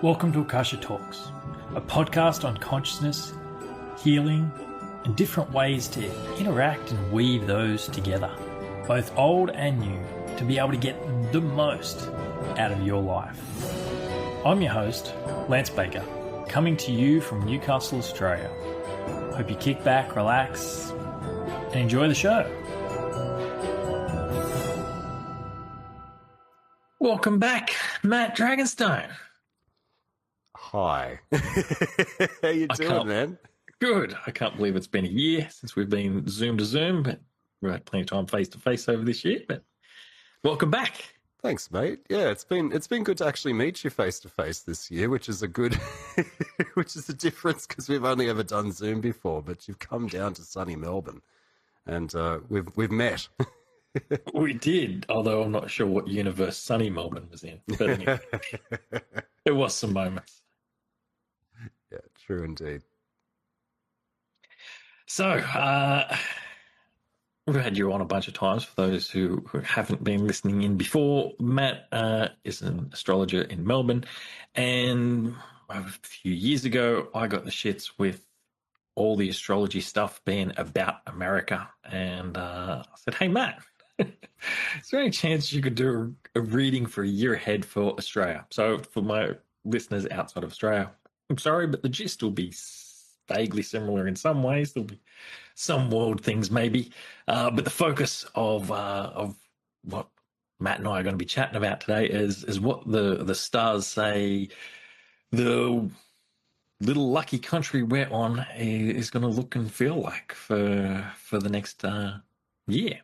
Welcome to Akasha Talks, a podcast on consciousness, healing, and different ways to interact and weave those together, both old and new, to be able to get the most out of your life. I'm your host, Lance Baker, coming to you from Newcastle, Australia. Hope you kick back, relax, and enjoy the show. Welcome back, Matt Dragonstone. Hi. How you doing, man? Good. I can't believe it's been a year since we've been Zoom to Zoom, but we've had plenty of time face to face over this year. But welcome back. Thanks, mate. Yeah, it's been good to actually meet you face to face this year, which is a good, which is a difference because we've only ever done Zoom before. But you've come down to sunny Melbourne, and we've met. We did, although I'm not sure what universe sunny Melbourne was in. But anyway, there was some moments. Yeah, true indeed. So, we've had you on a bunch of times. For those who haven't been listening in before, Matt is an astrologer in Melbourne. And a few years ago, I got the shits with all the astrology stuff being about America. And I said, hey, Matt, is there any chance you could do a reading for a year ahead for Australia? So for my listeners outside of Australia, I'm sorry, but the gist will be vaguely similar in some ways. There'll be some world things maybe, but the focus of what Matt and I are going to be chatting about today is what the stars say the little lucky country we're on is going to look and feel like for the next year.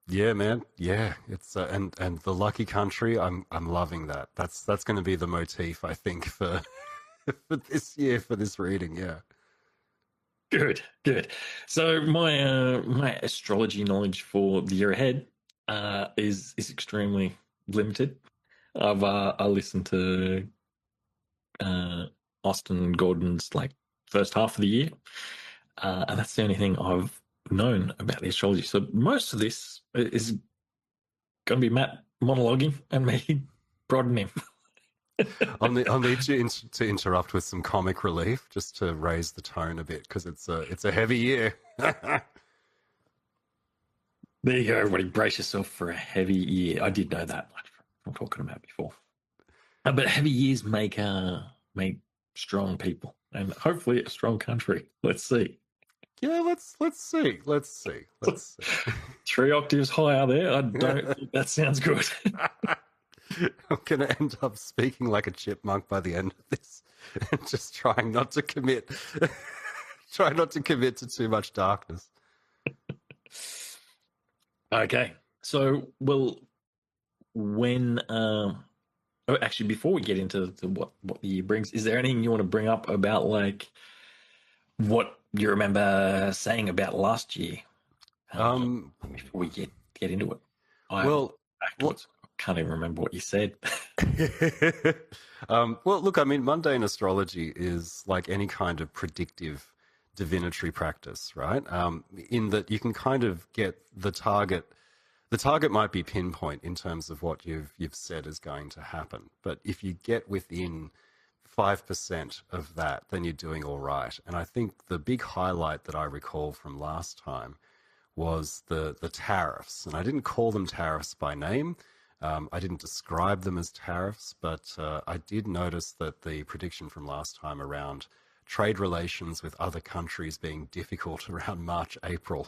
Yeah, man. Yeah, it's and the lucky country. I'm loving that. That's going to be the motif, I think, for this year, for this reading. Yeah. Good. So my astrology knowledge for the year ahead is extremely limited. I listened to Austin Gordon's first half of the year, and that's the only thing I've known about the astrology. So most of this is going to be Matt monologuing and me prodding him. I'll need you to interrupt with some comic relief just to raise the tone a bit because it's a heavy year. There you go, everybody. Brace yourself for a heavy year. I did know that. I'm talking about before. But heavy years make strong people and hopefully a strong country. Let's see. Yeah, let's see. 3 octaves higher there. I don't think that sounds good. I'm going to end up speaking like a chipmunk by the end of this and just trying not to commit to too much darkness. Okay. So, when actually, before we get into what the year brings, is there anything you want to bring up about what you remember saying about last year? Before we get into it. I can't even remember what you said. Well, look, I mean, mundane astrology is like any kind of predictive divinatory practice, right? In that you can kind of get the target. The target might be pinpoint in terms of what you've said is going to happen. But if you get within 5% of that, then you're doing all right. And I think the big highlight that I recall from last time was the tariffs. And I didn't call them tariffs by name. I didn't describe them as tariffs, but I did notice that the prediction from last time around trade relations with other countries being difficult around March, April.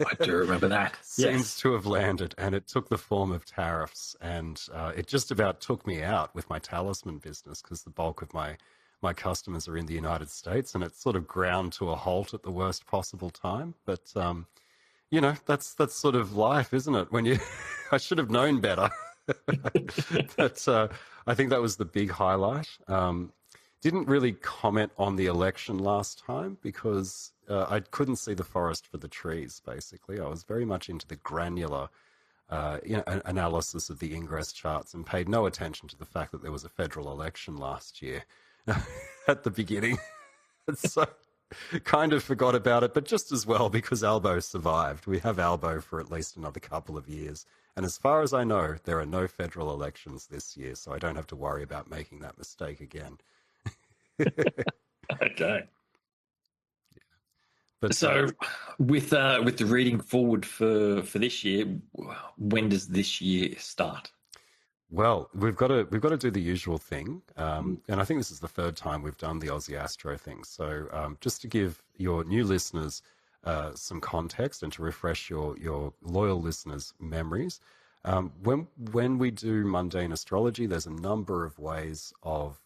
I do remember that. Seems to have landed, and it took the form of tariffs, and it just about took me out with my talisman business because the bulk of my customers are in the United States, and it sort of ground to a halt at the worst possible time. But that's sort of life, isn't it? When I should have known better. But I think that was the big highlight. Didn't really comment on the election last time because I couldn't see the forest for the trees, basically. I was very much into the granular analysis of the ingress charts and paid no attention to the fact that there was a federal election last year at the beginning. So kind of forgot about it, but just as well because Albo survived. We have Albo for at least another couple of years, And as far as I know, there are no federal elections this year, so I don't have to worry about making that mistake again. Okay. But So, with the reading forward for this year, when does this year start? well, we've got to do the usual thing, and I think this is the third time we've done the Aussie Astro thing. So just to give your new listeners some context and to refresh your loyal listeners' memories, when we do mundane astrology, there's a number of ways of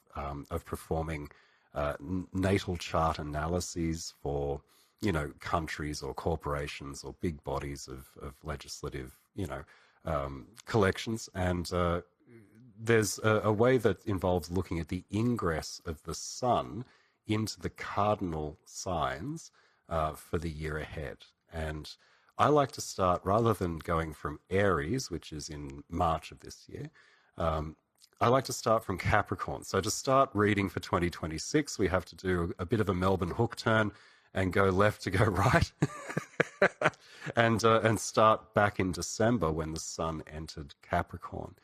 performing natal chart analyses for countries or corporations or big bodies of legislative collections, and there's a way that involves looking at the ingress of the sun into the cardinal signs for the year ahead. And I like to start, rather than going from Aries, which is in March of this year, I like to start from Capricorn. So to start reading for 2026, we have to do a bit of a Melbourne hook turn and go left to go right, and start back in December when the sun entered Capricorn.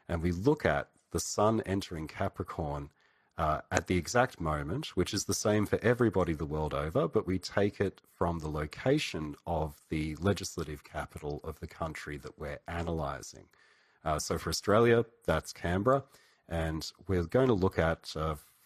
And we look at the sun entering Capricorn at the exact moment, which is the same for everybody the world over, but we take it from the location of the legislative capital of the country that we're analysing. So for Australia, that's Canberra, and we're going to look at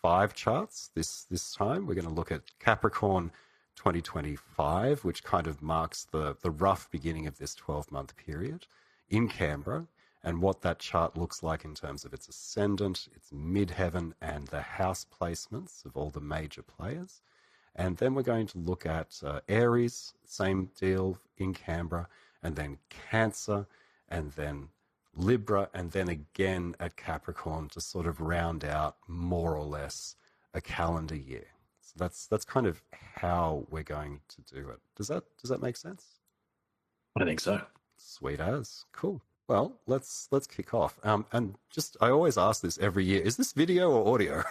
5 charts this time. We're going to look at Capricorn 2025, which kind of marks the rough beginning of this 12-month period in Canberra, and what that chart looks like in terms of its ascendant, its midheaven, and the house placements of all the major players. And then we're going to look at Aries, same deal in Canberra, and then Cancer, and then Libra, and then again at Capricorn to sort of round out more or less a calendar year. So that's kind of how we're going to do it. Does that make sense? I think so. Sweet as. Cool. Well, let's kick off. And just I always ask this every year: is this video or audio?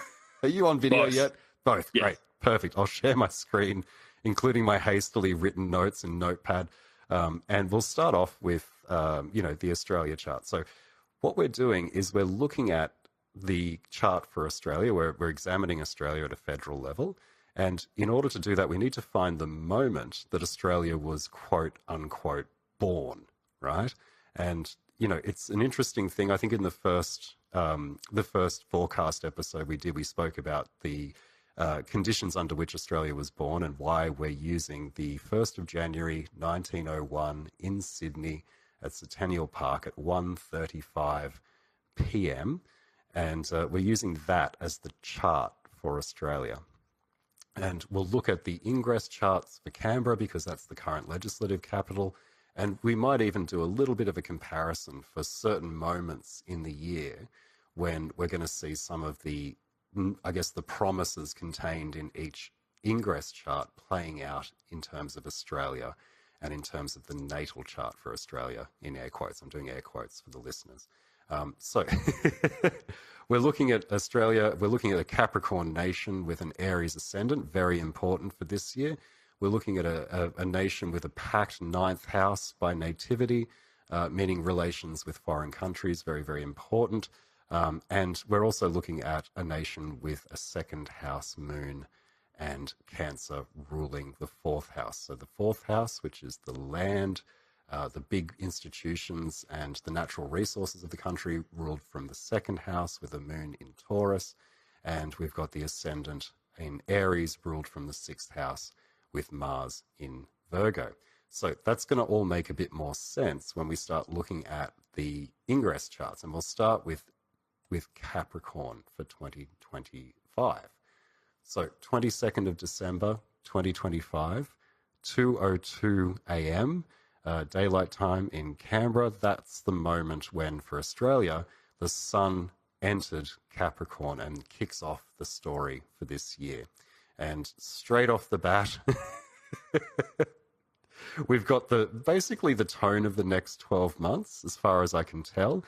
Are you on video Both. yet? Both. Yes. Great. Perfect. I'll share my screen, including my hastily written notes in Notepad, and we'll start off with the Australia chart. So what we're doing is we're looking at the chart for Australia. We're examining Australia at a federal level. And in order to do that, we need to find the moment that Australia was quote unquote born, right? And, it's an interesting thing. I think in the first forecast episode we spoke about the conditions under which Australia was born and why we're using the 1st of January 1901 in Sydney at Centennial Park at 1:35 p.m. And we're using that as the chart for Australia. And we'll look at the ingress charts for Canberra because that's the current legislative capital. And we might even do a little bit of a comparison for certain moments in the year when we're going to see some of the, I guess, the promises contained in each ingress chart playing out in terms of Australia and in terms of the natal chart for Australia, in air quotes. I'm doing air quotes for the listeners. So we're looking at Australia, we're looking at a Capricorn nation with an Aries ascendant, very important for this year. We're looking at a nation with a packed 9th house by nativity, meaning relations with foreign countries, very, very important. And we're also looking at a nation with a 2nd house moon and Cancer ruling the 4th house. So the 4th house, which is the land, the big institutions and the natural resources of the country, ruled from the 2nd house with a moon in Taurus. And we've got the ascendant in Aries, ruled from the 6th house with Mars in Virgo. So that's going to all make a bit more sense when we start looking at the ingress charts. And we'll start with Capricorn for 2025. So 22nd of December, 2025, 2:02 a.m., daylight time in Canberra. That's the moment when, for Australia, the sun entered Capricorn and kicks off the story for this year. And straight off the bat, we've got basically the tone of the next 12 months, as far as I can tell,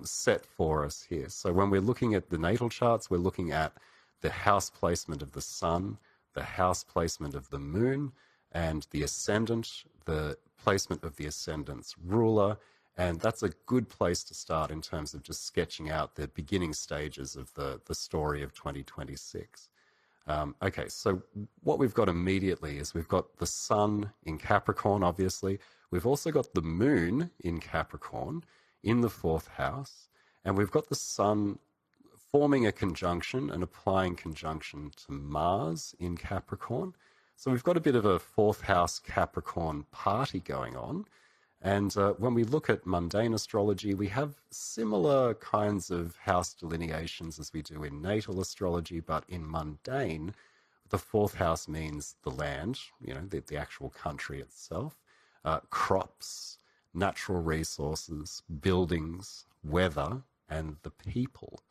set for us here. So when we're looking at the natal charts, we're looking at the house placement of the sun, the house placement of the moon, and the ascendant, the placement of the ascendant's ruler, And that's a good place to start in terms of just sketching out the beginning stages of the story of 2026. Okay, so what we've got immediately is we've got the sun in Capricorn, obviously. We've also got the moon in Capricorn in the fourth house. And we've got the sun forming a conjunction and applying conjunction to Mars in Capricorn. So we've got a bit of a fourth house Capricorn party going on. And when we look at mundane astrology, we have similar kinds of house delineations as we do in natal astrology, but in mundane, the fourth house means the land, the actual country itself, crops, natural resources, buildings, weather, and the people.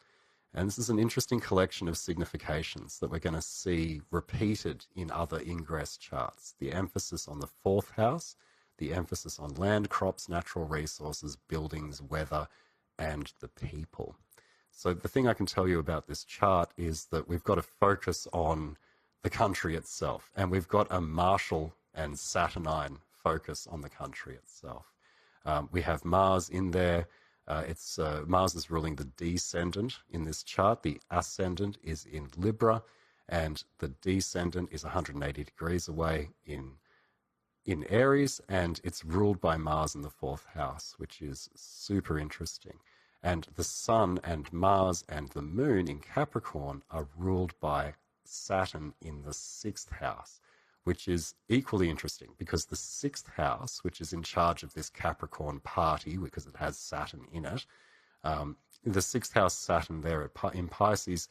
And this is an interesting collection of significations that we're going to see repeated in other ingress charts. The emphasis on the fourth house, the emphasis on land, crops, natural resources, buildings, weather, and the people. So the thing I can tell you about this chart is that we've got to focus on the country itself, and we've got a martial and saturnine focus on the country itself. We have Mars in there. Mars is ruling the descendant in this chart. The ascendant is in Libra, and the descendant is 180 degrees away in Aries, and it's ruled by Mars in the fourth house, which is super interesting. And the Sun and Mars and the Moon in Capricorn are ruled by Saturn in the sixth house, which is equally interesting because the sixth house, which is in charge of this Capricorn party because it has Saturn in it, the sixth house Saturn there in Pisces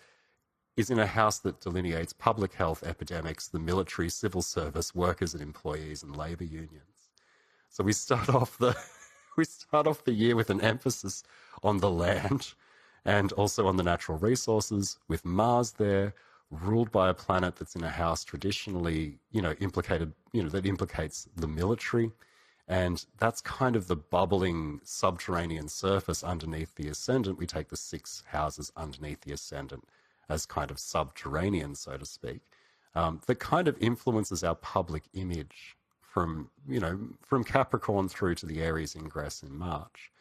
is in a house that delineates public health, epidemics, the military, civil service, workers and employees, and labor unions. So we start off the year with an emphasis on the land and also on the natural resources, with Mars there, ruled by a planet that's in a house traditionally, that implicates the military. And that's kind of the bubbling subterranean surface underneath the ascendant. We take the six houses underneath the ascendant as kind of subterranean, so to speak, that kind of influences our public image from Capricorn through to the Aries ingress in March.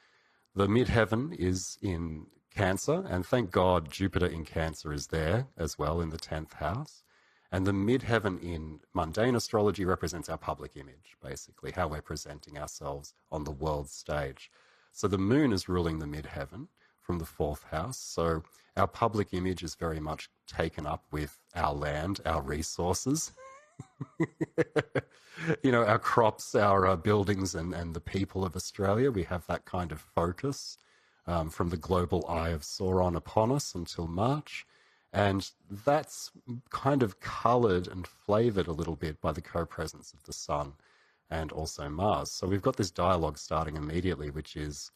The midheaven is in Cancer, and thank God Jupiter in Cancer is there as well in the 10th house. And the midheaven in mundane astrology represents our public image, basically, how we're presenting ourselves on the world stage. So the moon is ruling the midheaven from the fourth house. So our public image is very much taken up with our land, our resources, our crops, our buildings, and the people of Australia. We have that kind of focus from the global eye of Sauron upon us until March. And that's kind of coloured and flavoured a little bit by the co-presence of the Sun and also Mars. So we've got this dialogue starting immediately, which is,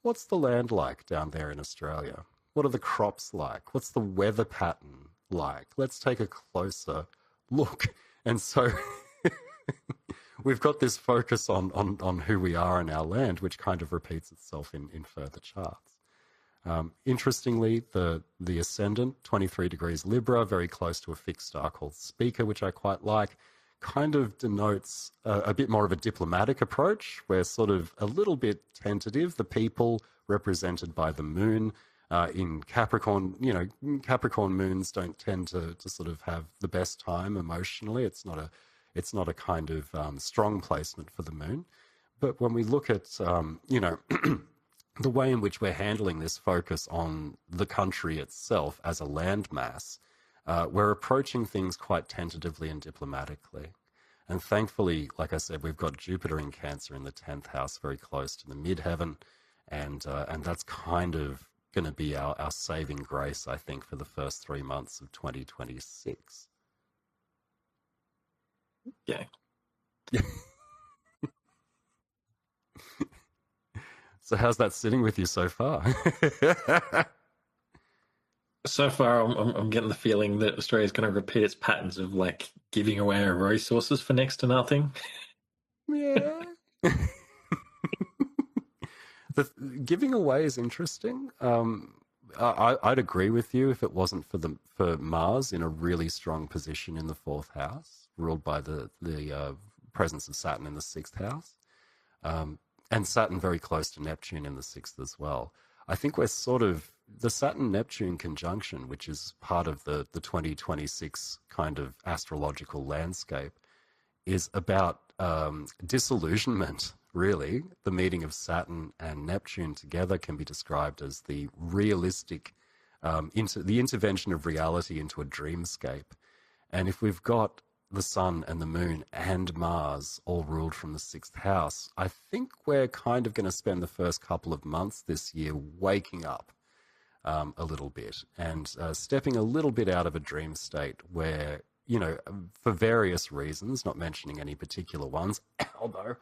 what's the land like down there in Australia? What are the crops like? What's the weather pattern like? Let's take a closer look. And so we've got this focus on who we are and our land, which kind of repeats itself in further charts. Interestingly, the ascendant, 23 degrees Libra, very close to a fixed star called Speaker, which I quite like, kind of denotes a bit more of a diplomatic approach. We're sort of a little bit tentative. The people represented by the moon in Capricorn, Capricorn moons don't tend to sort of have the best time emotionally. It's not a kind of strong placement for the moon. But when we look at, the way in which we're handling this focus on the country itself as a landmass, we're approaching things quite tentatively and diplomatically. And thankfully, like I said, we've got Jupiter in Cancer in the 10th house, very close to the midheaven. And that's kind of going to be our saving grace, I think, for the first 3 months of 2026. Yeah. So how's that sitting with you so far? So far, I'm getting the feeling that Australia's going to repeat its patterns of like giving away our resources for next to nothing. Yeah. Giving away is interesting. I'd agree with you if it wasn't for Mars in a really strong position in the fourth house, ruled by the presence of Saturn in the sixth house. and Saturn very close to Neptune in the sixth as well. I think we're sort of the Saturn-Neptune conjunction, which is part of the 2026 kind of astrological landscape, is about disillusionment, really. The meeting of Saturn and Neptune together can be described as the realistic, the intervention of reality into a dreamscape. And if we've got the Sun and the Moon and Mars all ruled from the sixth house, I think we're kind of going to spend the first couple of months this year waking up a little bit and stepping a little bit out of a dream state where, for various reasons, not mentioning any particular ones, although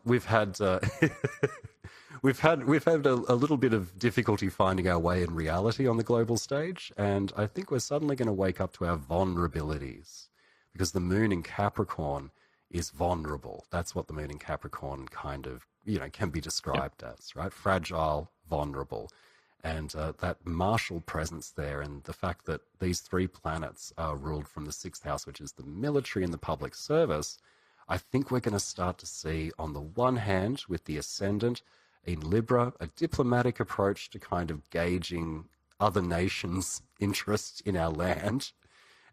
we've had we've had a little bit of difficulty finding our way in reality on the global stage, and I think we're suddenly going to wake up to our vulnerabilities because the Moon in Capricorn is vulnerable. That's what the Moon in Capricorn kind of can be described as, right? Fragile, vulnerable. And that martial presence there, and the fact that these three planets are ruled from the sixth house, which is the military and the public service, I think we're going to start to see, on the one hand, with the ascendant in Libra, a diplomatic approach to kind of gauging other nations' interest in our land.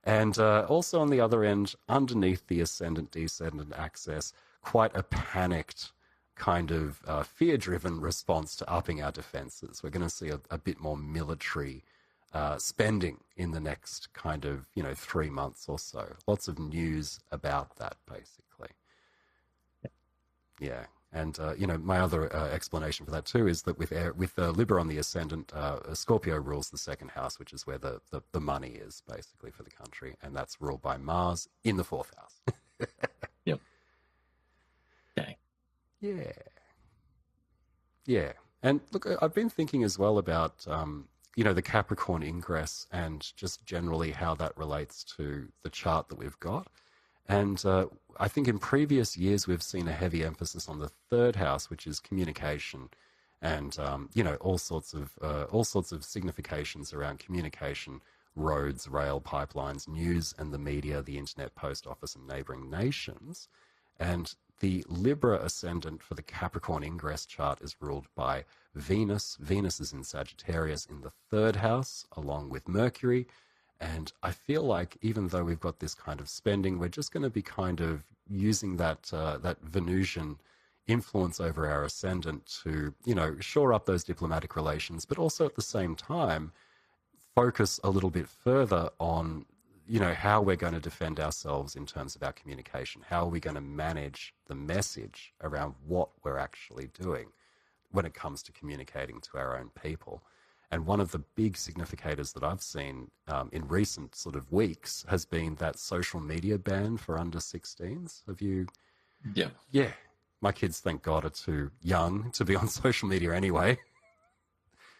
And also on the other end, underneath the ascendant-descendant axis, quite a panicked kind of fear-driven response to upping our defenses. We're going to see a bit more military spending in the next kind of 3 months or so. Lots of news about that, basically. Yeah, and my other explanation for that too is that with Libra on the ascendant, Scorpio rules the second house, which is where the money is basically for the country, and that's ruled by Mars in the fourth house. Yep. Okay. Yeah. Yeah. And look, I've been thinking as well about, the Capricorn ingress and just generally how that relates to the chart that we've got. And I think in previous years, we've seen a heavy emphasis on the third house, which is communication and, all sorts of significations around communication, roads, rail, pipelines, news and the media, the internet, post office and neighboring nations. And the Libra ascendant for the Capricorn ingress chart is ruled by Venus. Venus is in Sagittarius in the third house, along with Mercury. And I feel like even though we've got this kind of spending, we're just going to be kind of using that Venusian influence over our ascendant to, shore up those diplomatic relations, but also at the same time focus a little bit further on how we're going to defend ourselves in terms of our communication. How are we going to manage the message around what we're actually doing when it comes to communicating to our own people? And one of the big significators that I've seen in recent sort of weeks has been that social media ban for under 16s. Have you? Yeah. Yeah. My kids, thank God, are too young to be on social media anyway.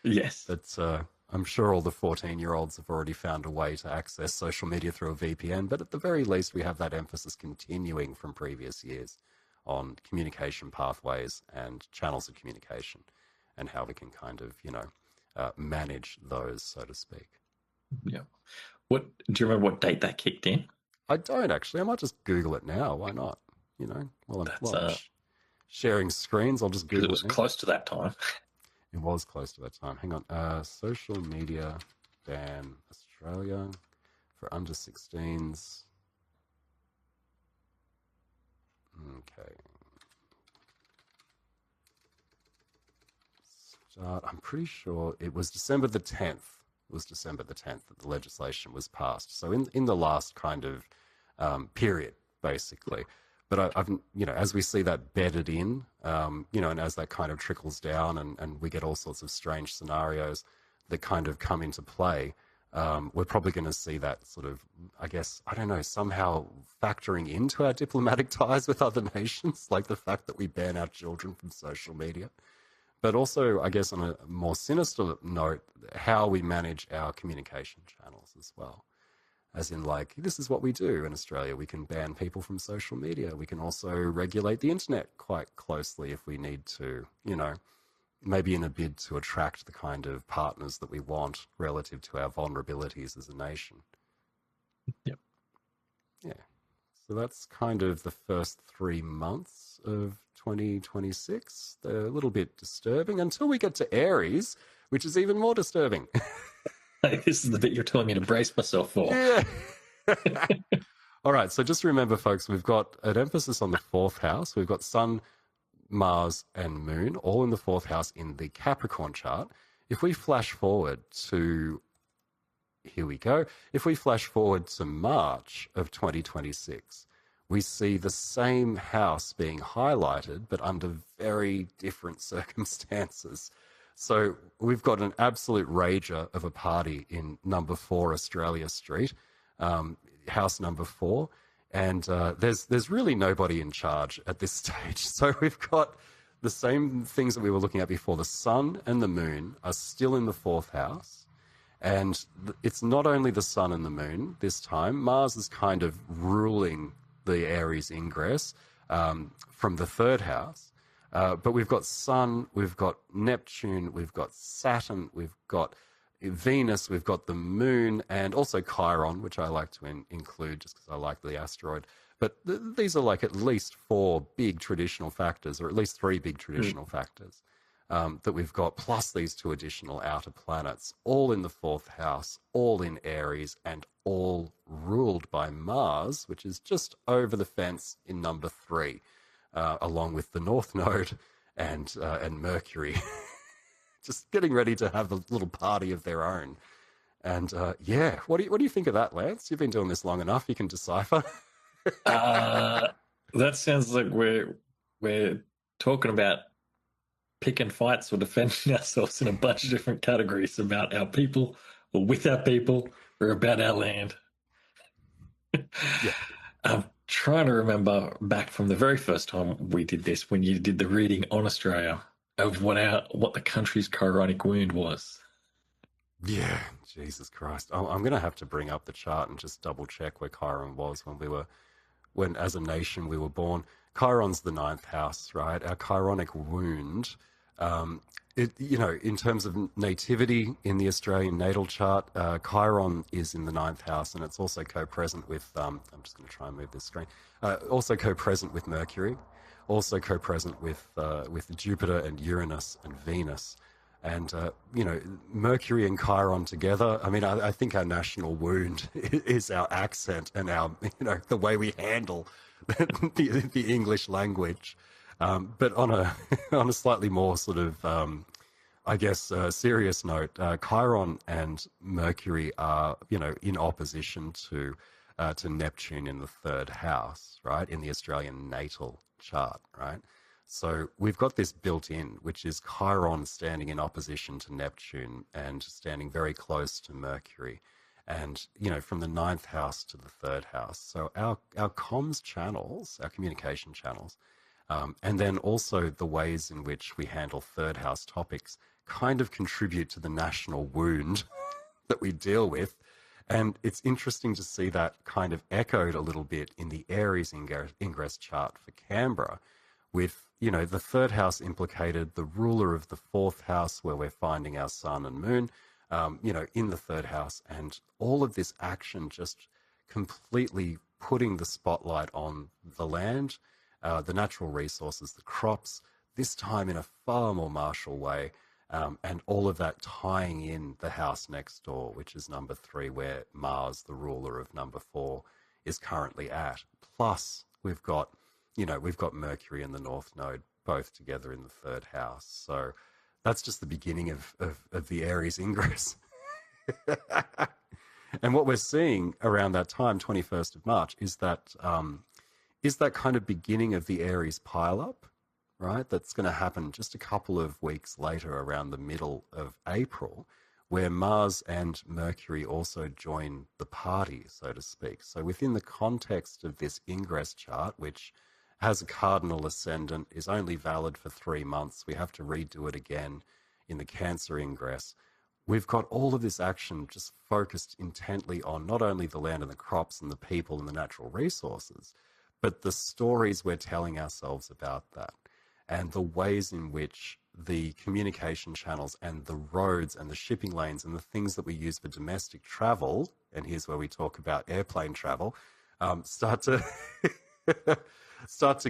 Yes. But I'm sure all the 14-year-olds have already found a way to access social media through a VPN, but at the very least we have that emphasis continuing from previous years on communication pathways and channels of communication and how we can kind of, manage those, so to speak. Yeah. Do you remember what date that kicked in? I don't actually. I might just Google it now. Why not? While I'm sharing screens, I'll just Google it. It was close to that time. It was close to that time. Hang on. Social media ban Australia for under 16s. Okay. I'm pretty sure it was December the 10th. It was December the 10th that the legislation was passed. So in the last kind of period, basically. But I've as we see that bedded in, and as that kind of trickles down and we get all sorts of strange scenarios that kind of come into play, we're probably going to see that sort of, I guess, I don't know, somehow factoring into our diplomatic ties with other nations, like the fact that we ban our children from social media. But also, I guess, on a more sinister note, how we manage our communication channels as well. As in, like, this is what we do in Australia. We can ban people from social media. We can also regulate the internet quite closely if we need to, maybe in a bid to attract the kind of partners that we want relative to our vulnerabilities as a nation. Yep. Yeah. So that's kind of the first 3 months of 2026. They're a little bit disturbing until we get to Aries, which is even more disturbing. Like, this is the bit you're telling me to brace myself for. Yeah. All right. So just remember, folks, we've got an emphasis on the fourth house. We've got Sun, Mars, and Moon all in the fourth house in the Capricorn chart. If we flash forward to, here we go. If we flash forward to March of 2026, we see the same house being highlighted, but under very different circumstances. So we've got an absolute rager of a party in number 4 Australia Street, house number 4. And there's really nobody in charge at this stage. So we've got the same things that we were looking at before. The sun and the moon are still in the fourth house. And it's not only the sun and the moon this time. Mars is kind of ruling the Aries ingress from the third house. But we've got Sun, we've got Neptune, we've got Saturn, we've got Venus, we've got the Moon, and also Chiron, which I like to include just because I like the asteroid. But these are like at least 4 big traditional factors, or at least 3 big traditional factors that we've got, plus these 2 additional outer planets, all in the fourth house, all in Aries, and all ruled by Mars, which is just over the fence in number 3. Along with the North Node and Mercury, just getting ready to have a little party of their own. And yeah, what do you think of that, Lance? You've been doing this long enough; you can decipher. That sounds like we're talking about picking fights or defending ourselves in a bunch of different categories about our people, or with our people, or about our land. Yeah. I'm trying to remember back from the very first time we did this, when you did the reading on Australia of what the country's chironic wound was. Yeah, Jesus Christ! I'm going to have to bring up the chart and just double check where Chiron was when as a nation we were born. Chiron's the 9th house, right? Our chironic wound. In terms of nativity in the Australian natal chart, Chiron is in the 9th house, and it's also co-present with, I'm just going to try and move this screen, also co-present with Mercury, also co-present with Jupiter and Uranus and Venus. And, Mercury and Chiron together, I mean, I think our national wound is our accent and our, the way we handle the English language. But on a slightly more sort of, serious note, Chiron and Mercury are, in opposition to Neptune in the 3rd house, right, in the Australian natal chart, right? So we've got this built in, which is Chiron standing in opposition to Neptune and standing very close to Mercury. And, from the 9th house to the 3rd house. So our comms channels, our communication channels, and then also the ways in which we handle 3rd house topics kind of contribute to the national wound that we deal with. And it's interesting to see that kind of echoed a little bit in the Aries ingress chart for Canberra, with, the 3rd house implicated, the ruler of the 4th house where we're finding our sun and moon, in the 3rd house, and all of this action just completely putting the spotlight on the land, the natural resources, the crops, this time in a far more martial way, and all of that tying in the house next door, which is number 3, where Mars, the ruler of number 4, is currently at. Plus, we've got Mercury and the North Node both together in the 3rd house. So that's just the beginning of the Aries ingress. And what we're seeing around that time, 21st of March, is that kind of beginning of the Aries pileup, right? That's going to happen just a couple of weeks later, around the middle of April, where Mars and Mercury also join the party, so to speak. So within the context of this ingress chart, which has a cardinal ascendant, is only valid for 3 months, we have to redo it again in the Cancer ingress. We've got all of this action just focused intently on not only the land and the crops and the people and the natural resources, but the stories we're telling ourselves about that, and the ways in which the communication channels and the roads and the shipping lanes and the things that we use for domestic travel, and here's where we talk about airplane travel, start to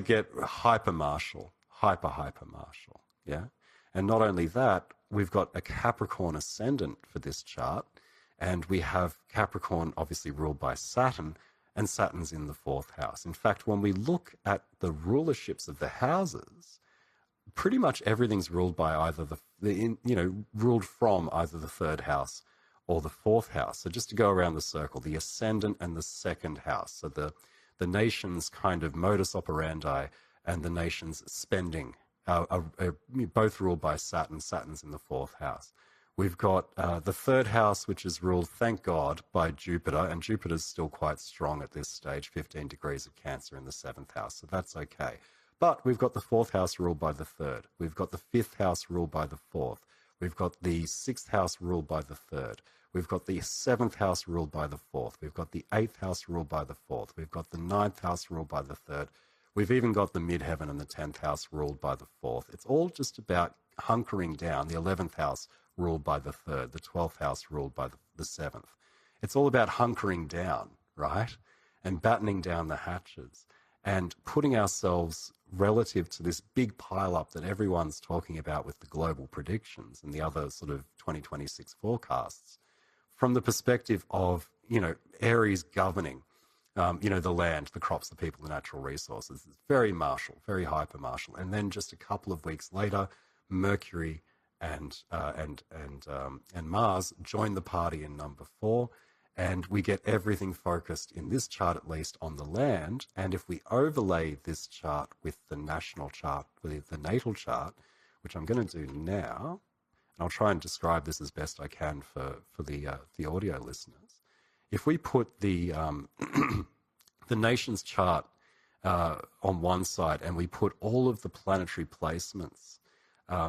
get hyper martial, hyper martial. Yeah. And not only that, we've got a Capricorn ascendant for this chart, and we have Capricorn obviously ruled by Saturn, and Saturn's in the fourth house. In fact, when we look at the rulerships of the houses, pretty much everything's ruled by either ruled from either the third house or the fourth house. So just to go around the circle, the ascendant and the second house. So the nation's kind of modus operandi and the nation's spending are both ruled by Saturn. Saturn's in the fourth house. We've got the third house, which is ruled, thank God, by Jupiter, and Jupiter's still quite strong at this stage, 15 degrees of Cancer in the seventh house, so that's okay. But we've got the fourth house ruled by the third. We've got the fifth house ruled by the fourth. We've got the sixth house ruled by the third. We've got the seventh house ruled by the fourth. We've got the eighth house ruled by the fourth. We've got the ninth house ruled by the third. We've even got the midheaven and the 10th house ruled by the fourth. It's all just about hunkering down. The 11th house ruled by the third. The 12th house ruled by the seventh. It's all about hunkering down, right? And battening down the hatches and putting ourselves relative to this big pile-up that everyone's talking about with the global predictions and the other sort of 2026 forecasts from the perspective of, Aries governing the land, the crops, the people, the natural resources. It's very martial, very hyper martial. And then just a couple of weeks later, Mercury and Mars join the party in number 4, and we get everything focused in this chart, at least, on the land. And if we overlay this chart with the national chart, with the natal chart, which I'm going to do now, and I'll try and describe this as best I can for the audio listeners. If we put the the nation's chart on one side, and we put all of the planetary placements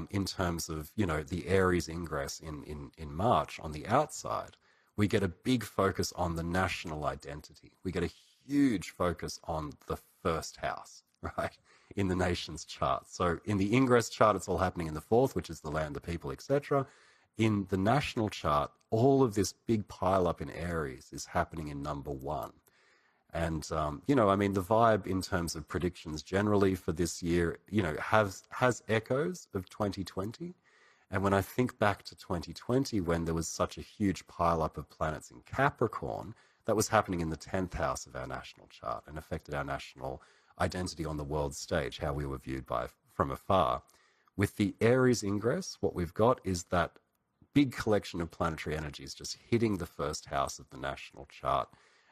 in terms of the Aries ingress in March on the outside, we get a big focus on the national identity. We get a huge focus on the first house, right, in the nation's chart. So in the ingress chart, it's all happening in the fourth, which is the land, the people, etc. In the national chart, all of this big pile up in Aries is happening in number 1. And, the vibe in terms of predictions generally for this year, has echoes of 2020. And when I think back to 2020, when there was such a huge pile up of planets in Capricorn, that was happening in the 10th house of our national chart and affected our national identity on the world stage, how we were viewed from afar. With the Aries ingress, what we've got is that big collection of planetary energies just hitting the first house of the national chart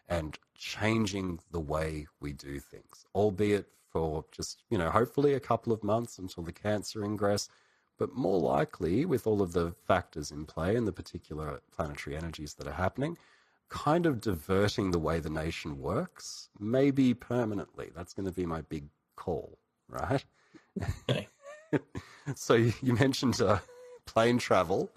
and changing the way we do things, albeit for just, hopefully a couple of months until the Cancer ingress, but more likely with all of the factors in play and the particular planetary energies that are happening, kind of diverting the way the nation works, maybe permanently. That's going to be my big call, right? Okay. So you mentioned plane travel.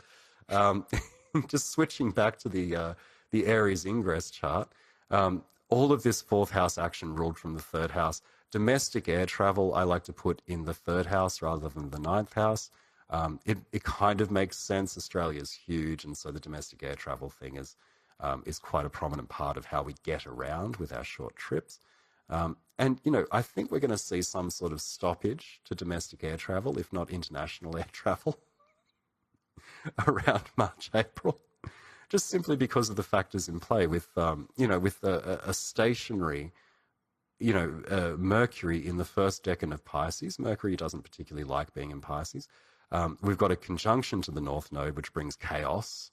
Just switching back to the Aries ingress chart, all of this fourth house action ruled from the third house. Domestic air travel, I like to put in the third house rather than the ninth house. It kind of makes sense. Australia's huge, and so the domestic air travel thing is quite a prominent part of how we get around with our short trips. And I think we're going to see some sort of stoppage to domestic air travel, if not international air travel, around March, April, just simply because of the factors in play with a stationary, Mercury in the first decan of Pisces. Mercury doesn't particularly like being in Pisces. We've got a conjunction to the North Node, which brings chaos.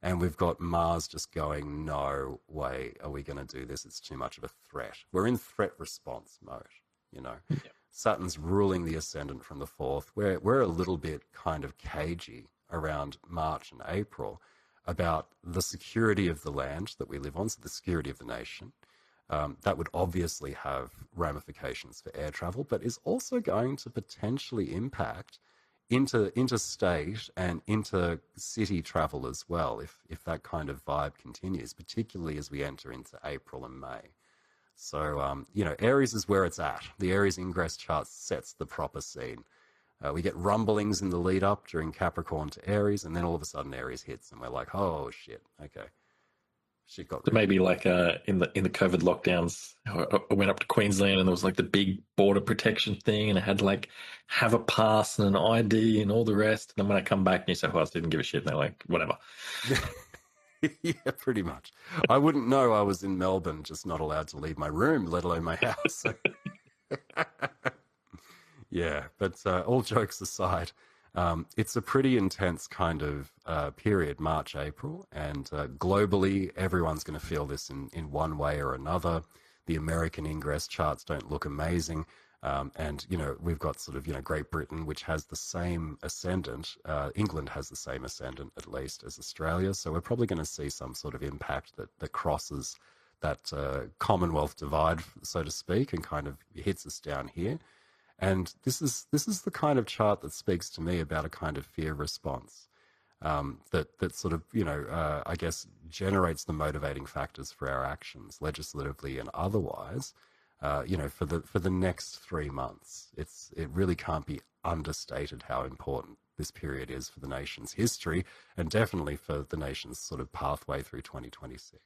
And we've got Mars just going, no way are we going to do this. It's too much of a threat. We're in threat response mode, Yep. Saturn's ruling the ascendant from the fourth. We're a little bit kind of cagey around March and April about the security of the land that we live on, so the security of the nation. That would obviously have ramifications for air travel, but is also going to potentially impact interstate and intercity travel as well, if that kind of vibe continues, particularly as we enter into April and May. So, Aries is where it's at. The Aries ingress chart sets the proper scene. We get rumblings in the lead up during Capricorn to Aries, and then all of a sudden Aries hits, and we're like, oh shit, okay. Shit got So real. maybe like in the COVID lockdowns, I went up to Queensland and there was like the big border protection thing, and I had to like have a pass and an ID and all the rest. And then when I come back, New South Wales didn't give a shit. They're like, whatever. Yeah, pretty much. I wouldn't know I was in Melbourne, just not allowed to leave my room, let alone my house. Yeah, but all jokes aside, it's a pretty intense kind of period, March, April, and globally, everyone's going to feel this in one way or another. The American ingress charts don't look amazing. And, we've got sort of, Great Britain, which has the same ascendant. England has the same ascendant, at least, as Australia. So we're probably going to see some sort of impact that crosses that Commonwealth divide, so to speak, and kind of hits us down here. And this is the kind of chart that speaks to me about a kind of fear response that sort of I guess generates the motivating factors for our actions, legislatively and otherwise. For the next 3 months, it really can't be understated how important this period is for the nation's history, and definitely for the nation's sort of pathway through 2026.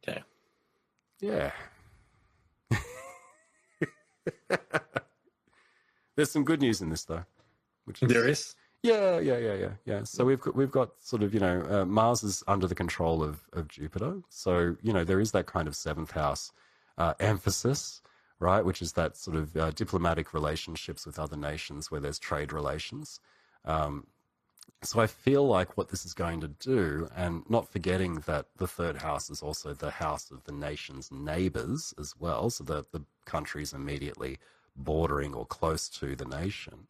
Okay. Yeah. There's some good news in this though, which is There is. yeah. So we've got sort of Mars is under the control of Jupiter, so there is that kind of seventh house emphasis, right? Which is that sort of diplomatic relationships with other nations where there's trade relations. So I feel like what this is going to do, and not forgetting that the third house is also the house of the nation's neighbors as well, so the countries immediately bordering or close to the nation.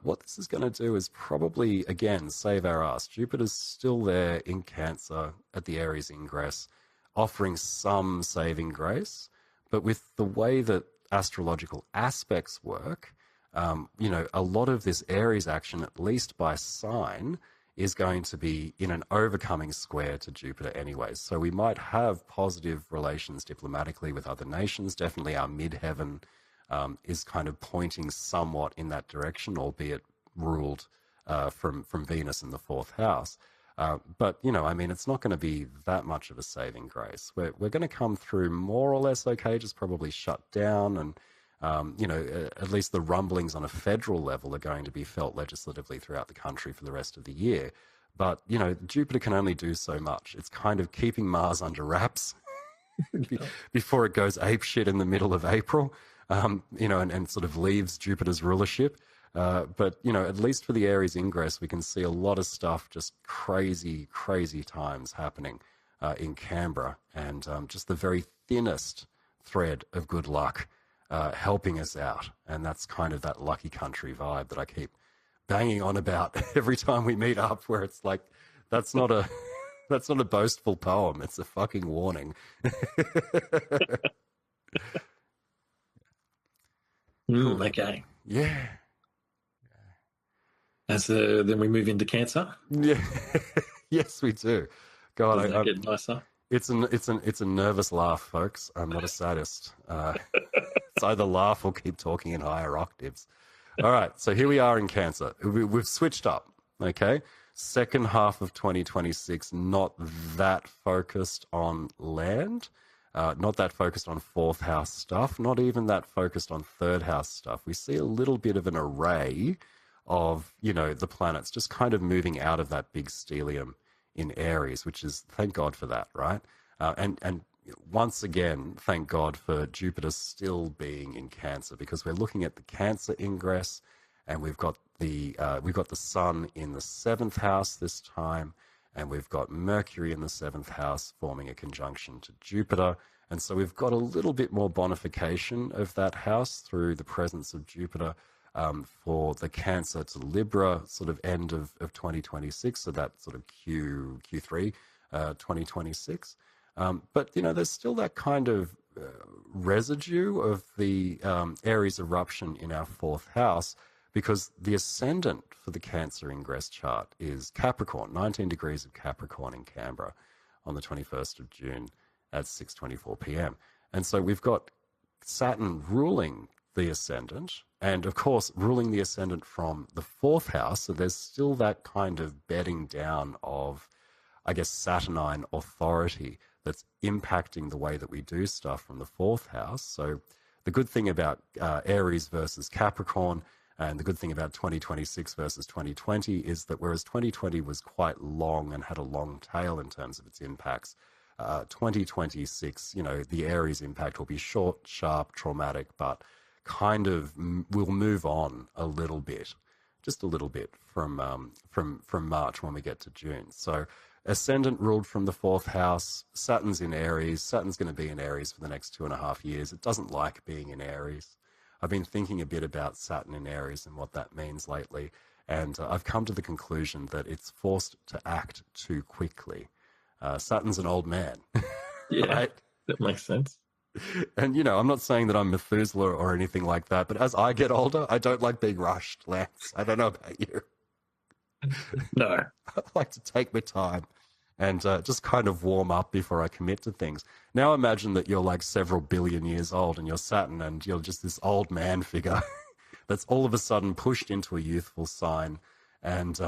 What this is going to do is probably, again, save our ass. Jupiter's still there in Cancer at the Aries ingress, offering some saving grace, but with the way that astrological aspects work, a lot of this Aries action, at least by sign, is going to be in an overcoming square to Jupiter anyways. So we might have positive relations diplomatically with other nations. Definitely our midheaven is kind of pointing somewhat in that direction, albeit ruled from Venus in the fourth house. But it's not going to be that much of a saving grace. We're going to come through more or less okay, just probably shut down, and at least the rumblings on a federal level are going to be felt legislatively throughout the country for the rest of the year. But, Jupiter can only do so much. It's kind of keeping Mars under wraps before it goes apeshit in the middle of April, and sort of leaves Jupiter's rulership. But, at least for the Aries ingress, we can see a lot of stuff, just crazy, crazy times happening in Canberra, and just the very thinnest thread of good luck helping us out. And that's kind of that lucky country vibe that I keep banging on about every time we meet up, where it's like, that's not a boastful poem. It's a fucking warning. Cool. Okay. Yeah. Then we move into Cancer. Yeah. Yes, we do. God, Does that get nicer? It's a nervous laugh, folks. I'm not a sadist. It's either laugh or keep talking in higher octaves. All right, so here we are in Cancer. We've switched up, okay? Second half of 2026, not that focused on land, not that focused on fourth house stuff, not even that focused on third house stuff. We see a little bit of an array of, the planets just kind of moving out of that big stellium in Aries, which is, thank God for that, right? And once again, thank God for Jupiter still being in Cancer, because we're looking at the Cancer ingress, and we've got the Sun in the seventh house this time, and we've got Mercury in the seventh house forming a conjunction to Jupiter, and so we've got a little bit more bonification of that house through the presence of Jupiter. For the Cancer to Libra sort of end of 2026, so that sort of Q3 2026. But, there's still that kind of residue of the Aries eruption in our fourth house, because the ascendant for the Cancer ingress chart is Capricorn, 19 degrees of Capricorn in Canberra on the 21st of June at 6:24 p.m. And so we've got Saturn ruling the ascendant, and of course ruling the ascendant from the fourth house, so there's still that kind of bedding down of I guess, Saturnine authority that's impacting the way that we do stuff from the fourth house. So the good thing about Aries versus Capricorn, and the good thing about 2026 versus 2020 is that whereas 2020 was quite long and had a long tail in terms of its impacts, 2026, the Aries impact will be short, sharp, traumatic, but kind of will move on a little bit, just a little bit from March when we get to June. So ascendant ruled from the fourth house, Saturn's in Aries. Saturn's going to be in Aries for the next 2.5 years. It doesn't like being in Aries. I've been thinking a bit about Saturn in Aries and what that means lately, and I've come to the conclusion that it's forced to act too quickly. Saturn's an old man, Yeah, right? that makes sense. And, I'm not saying that I'm Methuselah or anything like that, but as I get older, I don't like being rushed, Lance. I don't know about you. No. I like to take my time and just kind of warm up before I commit to things. Now imagine that you're like several billion years old and you're Saturn and you're just this old man figure that's all of a sudden pushed into a youthful sign. And,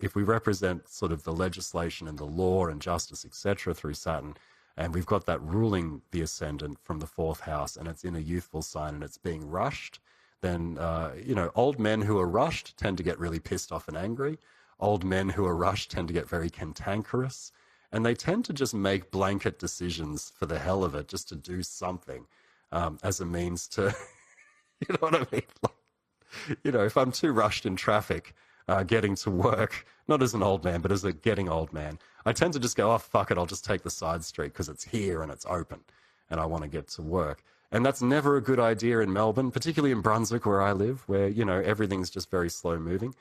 if we represent sort of the legislation and the law and justice, etc., through Saturn, and we've got that ruling the ascendant from the fourth house and it's in a youthful sign and it's being rushed, then, old men who are rushed tend to get really pissed off and angry. Old men who are rushed tend to get very cantankerous, and they tend to just make blanket decisions for the hell of it, just to do something as a means to, you know what I mean? Like, if I'm too rushed in traffic getting to work, not as an old man, but as a getting old man, I tend to just go, oh, fuck it, I'll just take the side street because it's here and it's open and I want to get to work. And that's never a good idea in Melbourne, particularly in Brunswick where I live, where, everything's just very slow moving.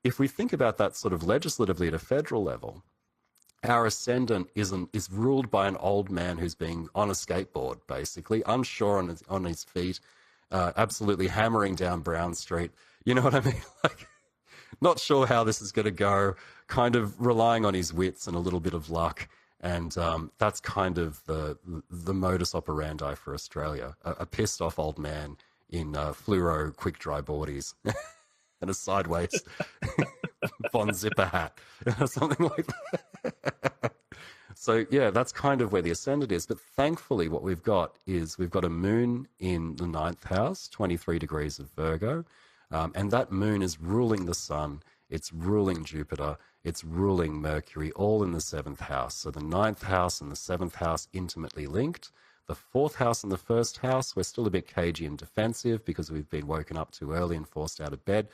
If we think about that sort of legislatively at a federal level, our ascendant is ruled by an old man who's being on a skateboard, basically, unsure on his feet, absolutely hammering down Brown Street. You know what I mean? Like, not sure how this is going to go, kind of relying on his wits and a little bit of luck. And that's kind of the modus operandi for Australia. A pissed off old man in fluoro quick dry boardies and a sideways Von Zipper hat, something like that. So yeah, that's kind of where the ascendant is. But thankfully what we've got a moon in the 9th house, 23 degrees of Virgo. And that moon is ruling the sun. It's ruling Jupiter. It's ruling Mercury, all in the 7th house. So the 9th house and the 7th house intimately linked. The 4th house and the 1st house, we're still a bit cagey and defensive because we've been woken up too early and forced out of bed.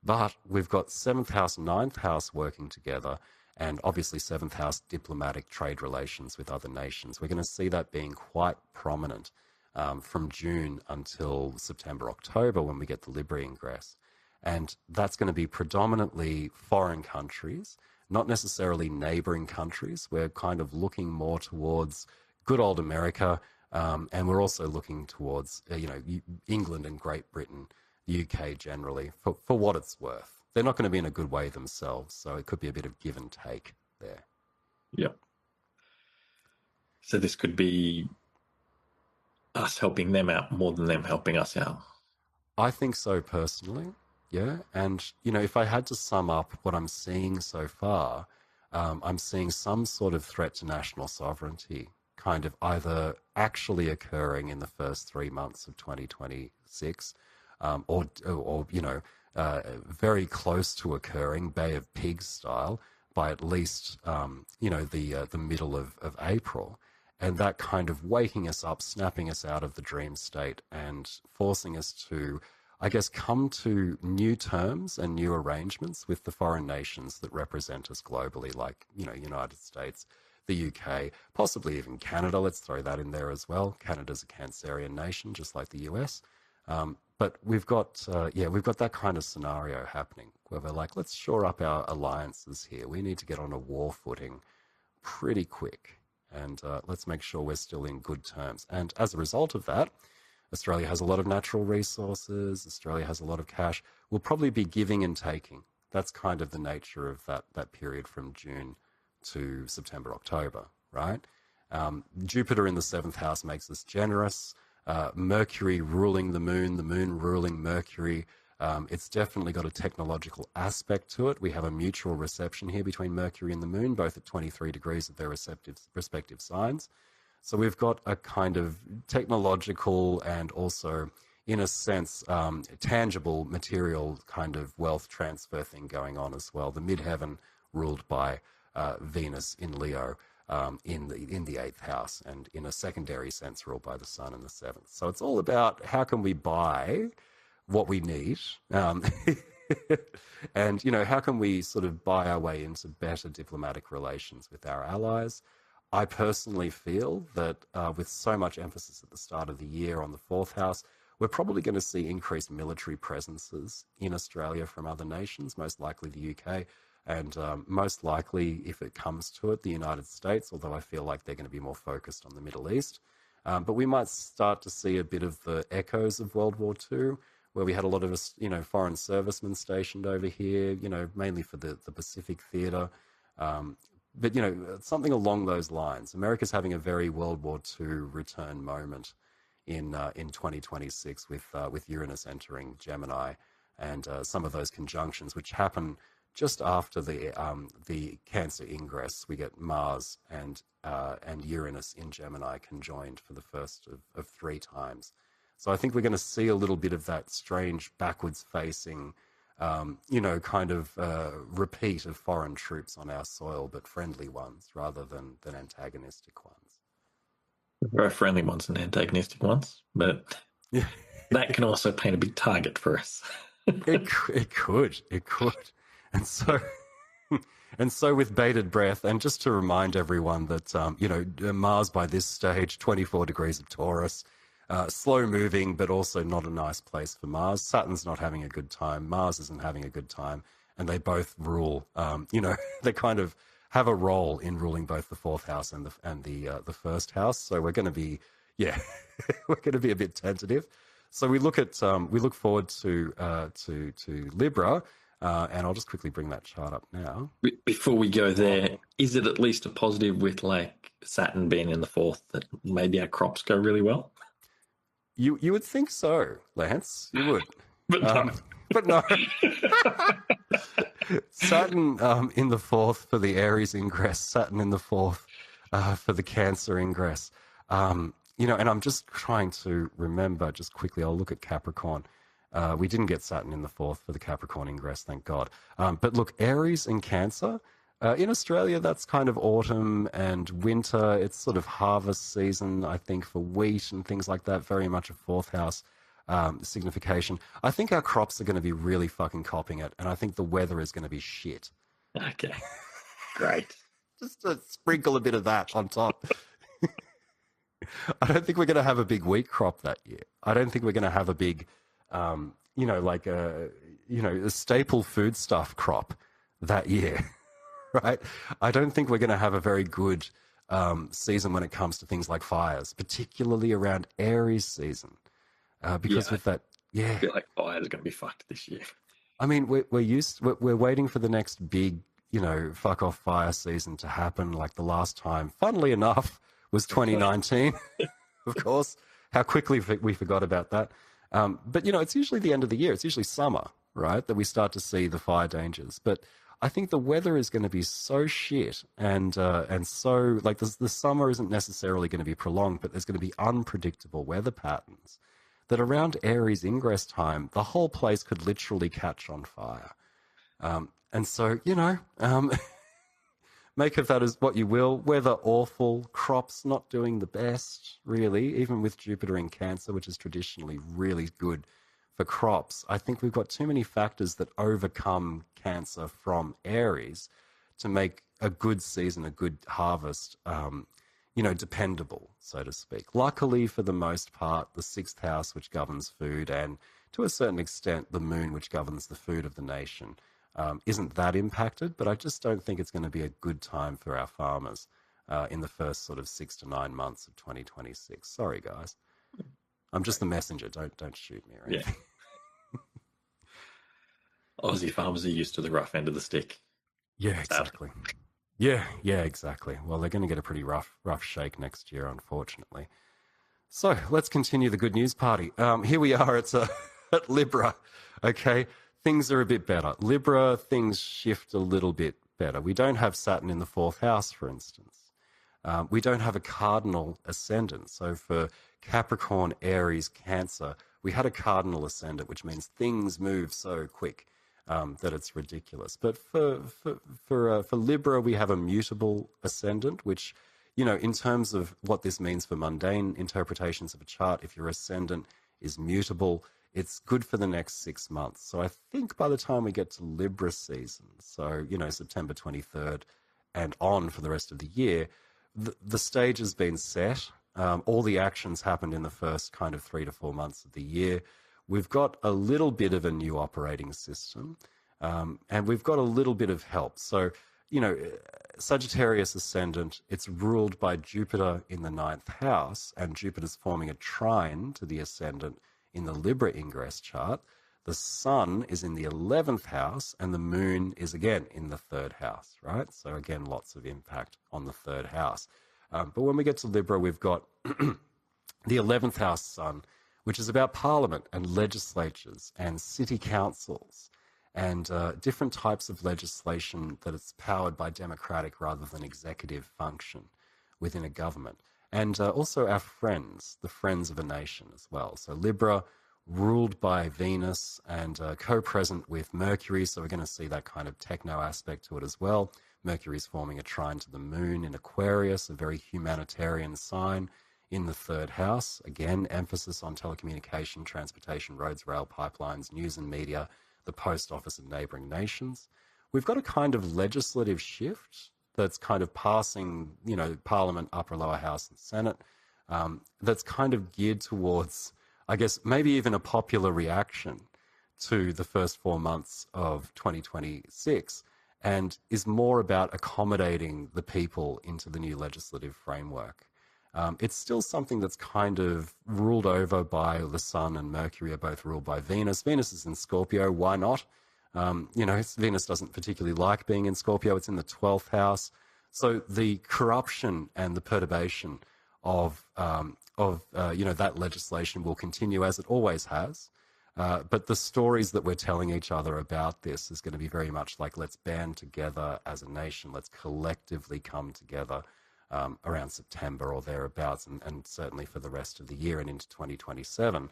But we've got 7th house, 9th house working together. And obviously 7th house diplomatic trade relations with other nations. We're going to see that being quite prominent from June until September, October when we get the Libra ingress. And that's going to be predominantly foreign countries, not necessarily neighboring countries. We're kind of looking more towards good old America, and we're also looking towards, England and Great Britain, the UK generally, for what it's worth. They're not going to be in a good way themselves, so it could be a bit of give and take there. Yep. So this could be us helping them out more than them helping us out. I think so personally. Yeah, and if I had to sum up what I'm seeing so far, I'm seeing some sort of threat to national sovereignty kind of either actually occurring in the first 3 months of 2026, or very close to occurring, Bay of Pigs style, by at least the middle of April. And that kind of waking us up, snapping us out of the dream state and forcing us to, I guess, come to new terms and new arrangements with the foreign nations that represent us globally, like, United States, the UK, possibly even Canada. Let's throw that in there as well. Canada's a Cancerian nation, just like the US. But we've got that kind of scenario happening where we're like, let's shore up our alliances here. We need to get on a war footing pretty quick. And let's make sure we're still in good terms. And as a result of that, Australia has a lot of natural resources. Australia has a lot of cash. We'll probably be giving and taking. That's kind of the nature of that period from June to September, October, right? Jupiter in the 7th house makes us generous. Mercury ruling the moon ruling Mercury It's definitely got a technological aspect to it. We have a mutual reception here between Mercury and the Moon, both at 23 degrees of their respective signs. So we've got a kind of technological and also, in a sense, tangible material kind of wealth transfer thing going on as well. The midheaven ruled by Venus in Leo in the eighth house, and in a secondary sense ruled by the Sun in the seventh. So it's all about how can we buy what we need, and how can we sort of buy our way into better diplomatic relations with our allies. I personally feel that with so much emphasis at the start of the year on the fourth house, we're probably going to see increased military presences in Australia from other nations, most likely the UK, and most likely, if it comes to it, the United States, although I feel like they're going to be more focused on the Middle East. But we might start to see a bit of the echoes of World War II, where we had a lot of foreign servicemen stationed over here, mainly for the Pacific Theatre. But something along those lines. America's having a very World War II return moment in 2026 with Uranus entering Gemini, and some of those conjunctions which happen just after the Cancer ingress. We get Mars and Uranus in Gemini conjoined for the first of 3 times. So I think we're going to see a little bit of that strange backwards-facing, kind of repeat of foreign troops on our soil, but friendly ones rather than antagonistic ones. There are friendly ones and antagonistic ones, but that can also paint a big target for us. It could. And so with bated breath, and just to remind everyone that, Mars by this stage, 24 degrees of Taurus, slow moving, but also not a nice place for Mars. Saturn's not having a good time. Mars isn't having a good time. And they both rule, they kind of have a role in ruling both the fourth house and the first house. So we're going to be, we're going to be a bit tentative. So we look forward to Libra, and I'll just quickly bring that chart up now. Before we go there, is it at least a positive with like Saturn being in the fourth that maybe our crops go really well? You would think so, Lance. You would. But no. But no. Saturn in the fourth for the Aries ingress, Saturn in the fourth for the Cancer ingress. And I'm just trying to remember, just quickly, I'll look at Capricorn. We didn't get Saturn in the fourth for the Capricorn ingress, thank God. But look, Aries and Cancer, in Australia, that's kind of autumn and winter. It's sort of harvest season, I think, for wheat and things like that. Very much a fourth house signification. I think our crops are going to be really fucking copping it, and I think the weather is going to be shit. Okay, great. Just to sprinkle a bit of that on top. I don't think we're going to have a big wheat crop that year. I don't think we're going to have a big, a staple foodstuff crop that year. Right? I don't think we're going to have a very good season when it comes to things like fires, particularly around Aries season. Because with that, I feel like fires are going to be fucked this year. I mean, we're waiting for the next big, fuck off fire season to happen. Like the last time, funnily enough, was 2019. Of course, how quickly we forgot about that. But it's usually the end of the year. It's usually summer, right, that we start to see the fire dangers. But I think the weather is going to be so shit, and so like the summer isn't necessarily going to be prolonged, but there's going to be unpredictable weather patterns that around Aries ingress time, the whole place could literally catch on fire. And so, make of that as what you will. Weather awful, crops not doing the best, really, even with Jupiter in Cancer, which is traditionally really good for crops. I think we've got too many factors that overcome Cancer from Aries to make a good season, a good harvest, dependable, so to speak. Luckily, for the most part, the sixth house, which governs food, and to a certain extent, the moon, which governs the food of the nation, isn't that impacted, but I just don't think it's going to be a good time for our farmers in the first sort of 6 to 9 months of 2026. Sorry, guys. I'm just the messenger. Don't shoot me or anything. Yeah. Aussie farmers are used to the rough end of the stick. Yeah, exactly. Yeah, exactly. Well, they're going to get a pretty rough shake next year, unfortunately. So let's continue the good news party. Here we are at Libra. Okay, things are a bit better. Libra, things shift a little bit better. We don't have Saturn in the fourth house, for instance. We don't have a cardinal ascendant. So for Capricorn, Aries, Cancer, we had a cardinal ascendant, which means things move so quick that it's ridiculous. But for Libra, we have a mutable ascendant, which, you know, in terms of what this means for mundane interpretations of a chart, if your ascendant is mutable, it's good for the next 6 months. So I think by the time we get to Libra season, so, you know, September 23rd and on for the rest of the year, the stage has been set. All the actions happened in the first kind of 3 to 4 months of the year. We've got a little bit of a new operating system, and we've got a little bit of help. So, you know, Sagittarius ascendant, it's ruled by Jupiter in the ninth house, and Jupiter's forming a trine to the ascendant in the Libra ingress chart. The sun is in the 11th house, and the moon is again in the third house, right? So again, lots of impact on the third house. But when we get to Libra, we've got the 11th house sun, which is about parliament and legislatures and city councils and different types of legislation that is powered by democratic rather than executive function within a government. And also our friends, the friends of a nation as well. So Libra, ruled by Venus and co-present with Mercury, so we're going to see that kind of techno aspect to it as well. Mercury is forming a trine to the moon in Aquarius, a very humanitarian sign in the third house. Again, emphasis on telecommunication, transportation, roads, rail, pipelines, news and media, the post office and neighboring nations. We've got a kind of legislative shift that's kind of passing, you know, Parliament, upper, lower house and Senate, that's kind of geared towards, I guess, maybe even a popular reaction to the first 4 months of 2026, and is more about accommodating the people into the new legislative framework. It's still something that's kind of ruled over by the Sun, and Mercury are both ruled by Venus. Venus is in Scorpio, why not? You know, Venus doesn't particularly like being in Scorpio. It's in the 12th house. So the corruption and the perturbation of you know, that legislation will continue as it always has. But the stories that we're telling each other about this is going to be very much like, let's band together as a nation. Let's collectively come together around September or thereabouts, and certainly for the rest of the year and into 2027.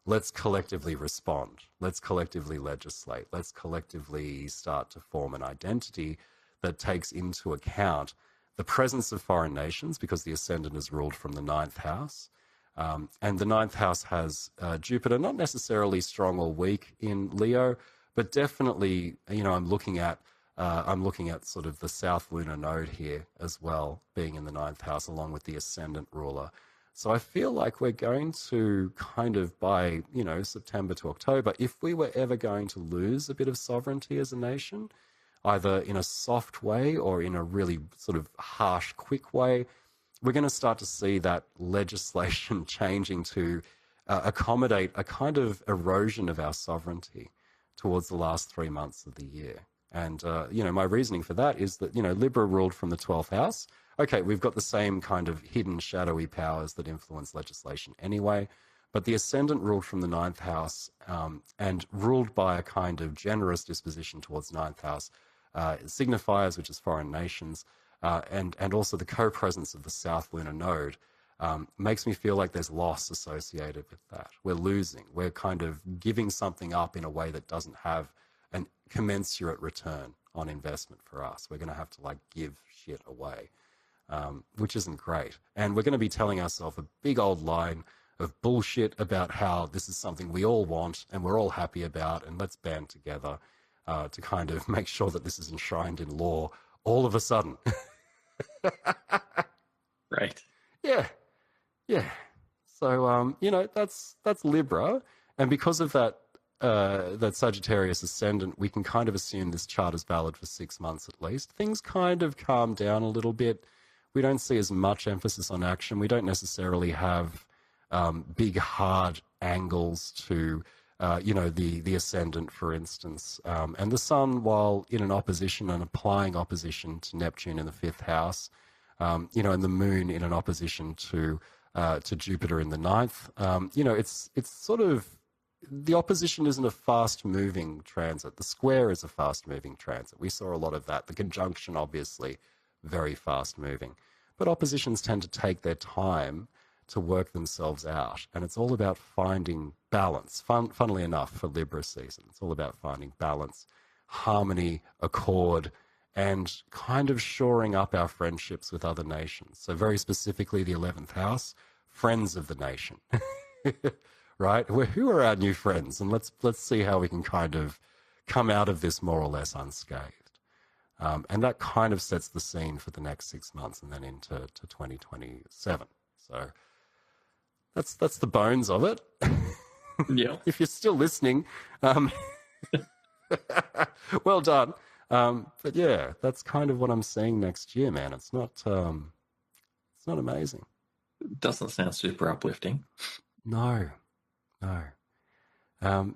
Let's collectively respond. Let's collectively legislate. Let's collectively start to form an identity that takes into account the presence of foreign nations, because the ascendant is ruled from the ninth house. And the ninth house has Jupiter, not necessarily strong or weak in Leo, but definitely, you know, I'm looking at sort of the south lunar node here as well, being in the ninth house along with the ascendant ruler. So I feel like we're going to kind of, by, you know, September to October, if we were ever going to lose a bit of sovereignty as a nation, either in a soft way or in a really sort of harsh, quick way, we're going to start to see that legislation changing to accommodate a kind of erosion of our sovereignty towards the last 3 months of the year. And, you know, my reasoning for that is that, you know, Libra ruled from the 12th house. Okay, we've got the same kind of hidden shadowy powers that influence legislation anyway, but the ascendant ruled from the ninth house and ruled by a kind of generous disposition towards ninth house signifiers, which is foreign nations, and also the co-presence of the south lunar node makes me feel like there's loss associated with that. We're losing. We're kind of giving something up in a way that doesn't have a commensurate return on investment for us. We're going to have to like give shit away, which isn't great. And we're going to be telling ourselves a big old line of bullshit about how this is something we all want and we're all happy about, and let's band together to kind of make sure that this is enshrined in law all of a sudden. Right. Yeah. So, you know, that's Libra. And because of that, that Sagittarius ascendant, we can kind of assume this chart is valid for 6 months at least. Things kind of calm down a little bit. We don't see as much emphasis on action. We don't necessarily have big, hard angles to, you know, the ascendant, for instance. And the sun, while in an opposition and applying opposition to Neptune in the 5th house, you know, and the moon in an opposition to Jupiter in the 9th, you know, it's sort of the opposition isn't a fast-moving transit. The square is a fast-moving transit. We saw a lot of that. The conjunction, obviously, very fast-moving. But oppositions tend to take their time to work themselves out. And it's all about finding balance. Funnily enough, for Libra season, it's all about finding balance, harmony, accord, and kind of shoring up our friendships with other nations. So very specifically, the 11th house, friends of the nation, right? Who are our new friends? And let's see how we can kind of come out of this more or less unscathed. And that kind of sets the scene for the next 6 months and then into 2027. So that's the bones of it. Yeah. If you're still listening, well done. But yeah, that's kind of what I'm seeing next year, man. It's not amazing. Doesn't sound super uplifting. No. And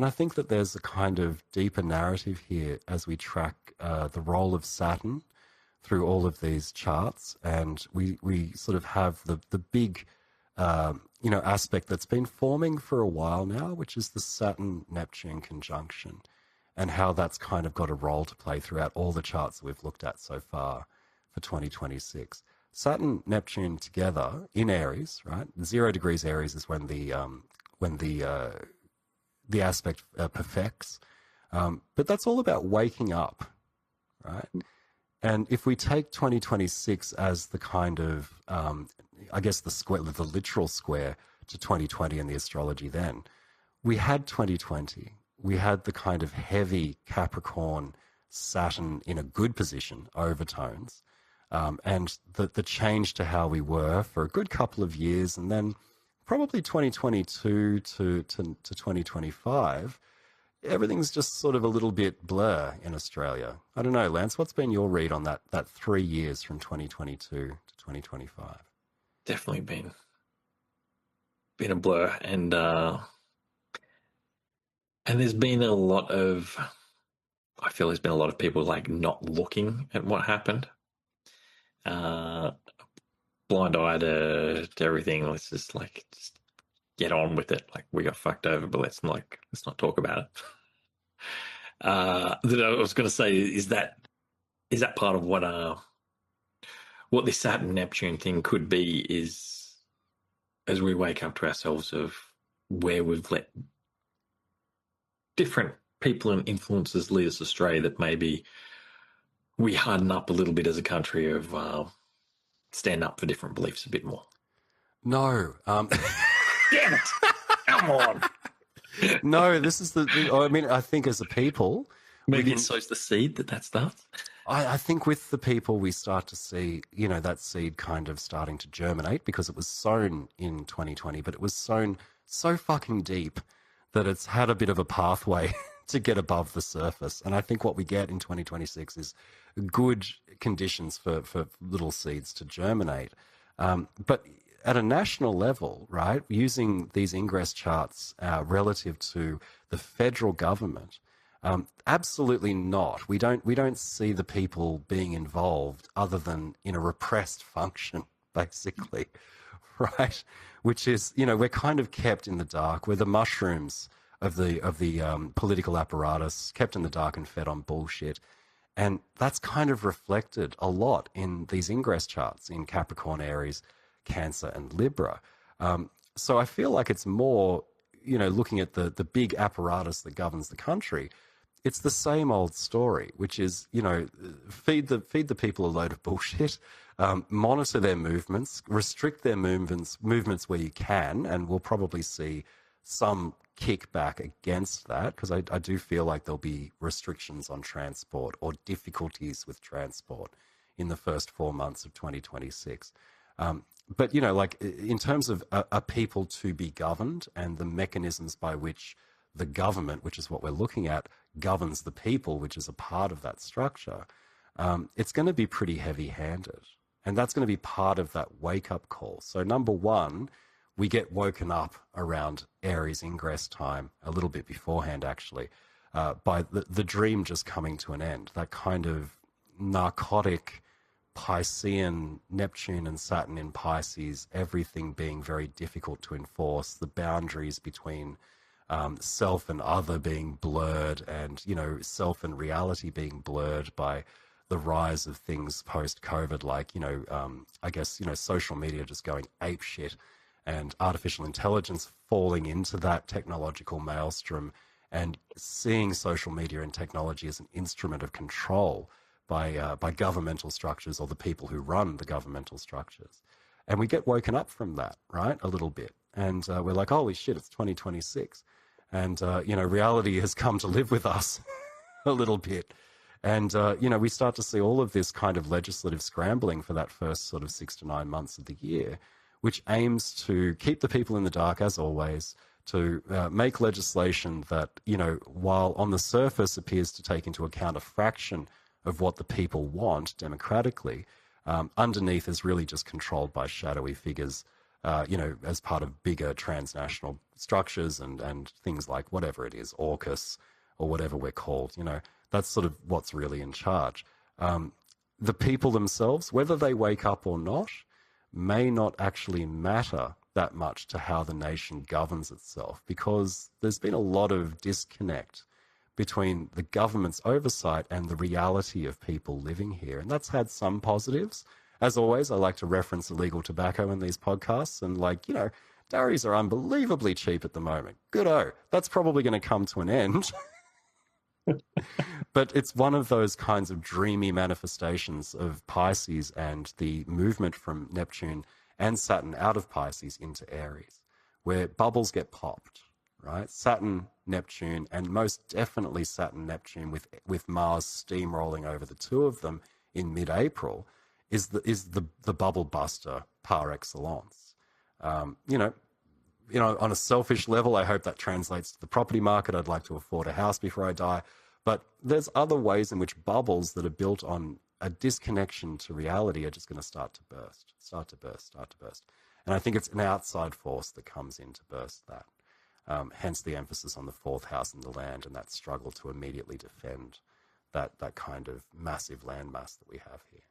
I think that there's a kind of deeper narrative here as we track the role of Saturn through all of these charts, and we sort of have the big aspect that's been forming for a while now, which is the Saturn-Neptune conjunction, and how that's kind of got a role to play throughout all the charts that we've looked at so far for 2026. Saturn, Neptune together in Aries, right? 0 degrees Aries is when the aspect perfects. But that's all about waking up, right? And if we take 2026 as the kind of, I guess the square, the literal square to 2020 and the astrology then, we had 2020. We had the kind of heavy Capricorn Saturn in a good position, overtones, and the change to how we were for a good couple of years, and then probably 2022 to 2025, everything's just sort of a little bit blur in Australia. I don't know, Lance, what's been your read on that 3 years from 2022 to 2025? Definitely been a blur, and there's been a lot of, I feel there's been a lot of people like not looking at what happened. Blind eye to everything. Let's just get on with it. Like, we got fucked over, but let's not talk about it. That I was going to say is that part of what this Saturn Neptune thing could be, is as we wake up to ourselves of where we've let different people and influences lead us astray, that maybe we harden up a little bit as a country of stand up for different beliefs a bit more. No. Damn it. Come on. No, this is I think as a people... Maybe it sows the seed that starts? I think with the people we start to see, that seed kind of starting to germinate, because it was sown in 2020, but it was sown so fucking deep that it's had a bit of a pathway to get above the surface. And I think what we get in 2026 is good conditions for little seeds to germinate. But at a national level, right, using these ingress charts relative to the federal government, absolutely not. We don't see the people being involved other than in a repressed function, basically, right? Which is, we're kind of kept in the dark. We're the mushrooms of the political apparatus, kept in the dark and fed on bullshit. And that's kind of reflected a lot in these ingress charts in Capricorn, Aries, Cancer, and Libra. So I feel like it's more, looking at the big apparatus that governs the country, it's the same old story, which is, feed the people a load of bullshit, monitor their movements, restrict their movements where you can, and we'll probably see some kickback against that, because I do feel like there'll be restrictions on transport or difficulties with transport in the first 4 months of 2026. But, in terms of a people to be governed and the mechanisms by which the government, which is what we're looking at, governs the people, which is a part of that structure, it's going to be pretty heavy-handed. And that's going to be part of that wake-up call. So number one, we get woken up around Aries ingress time, a little bit beforehand actually, by the dream just coming to an end, that kind of narcotic Piscean, Neptune and Saturn in Pisces, everything being very difficult to enforce, the boundaries between self and other being blurred, and, self and reality being blurred by the rise of things post-COVID, like, I guess, social media just going ape shit, and artificial intelligence falling into that technological maelstrom, and seeing social media and technology as an instrument of control by governmental structures, or the people who run the governmental structures. And we get woken up from that, right? A little bit. And we're like, holy shit, it's 2026. And, reality has come to live with us a little bit. And, we start to see all of this kind of legislative scrambling for that first sort of 6 to 9 months of the year, which aims to keep the people in the dark, as always, to make legislation that, while on the surface appears to take into account a fraction of what the people want democratically, underneath is really just controlled by shadowy figures, as part of bigger transnational structures and things like whatever it is, AUKUS or whatever we're called. That's sort of what's really in charge. The people themselves, whether they wake up or not, may not actually matter that much to how the nation governs itself, because there's been a lot of disconnect between the government's oversight and the reality of people living here. And that's had some positives. As always, I like to reference illegal tobacco in these podcasts, and dairies are unbelievably cheap at the moment. Good-o. That's probably going to come to an end. But it's one of those kinds of dreamy manifestations of Pisces and the movement from Neptune and Saturn out of Pisces into Aries, where bubbles get popped, right? Saturn, Neptune, and most definitely Saturn, Neptune, with Mars steamrolling over the two of them in mid-April, is the bubble buster par excellence. On a selfish level, I hope that translates to the property market. I'd like to afford a house before I die. But there's other ways in which bubbles that are built on a disconnection to reality are just going to start to burst. And I think it's an outside force that comes in to burst that. Hence the emphasis on the fourth house in the land and that struggle to immediately defend that kind of massive landmass that we have here.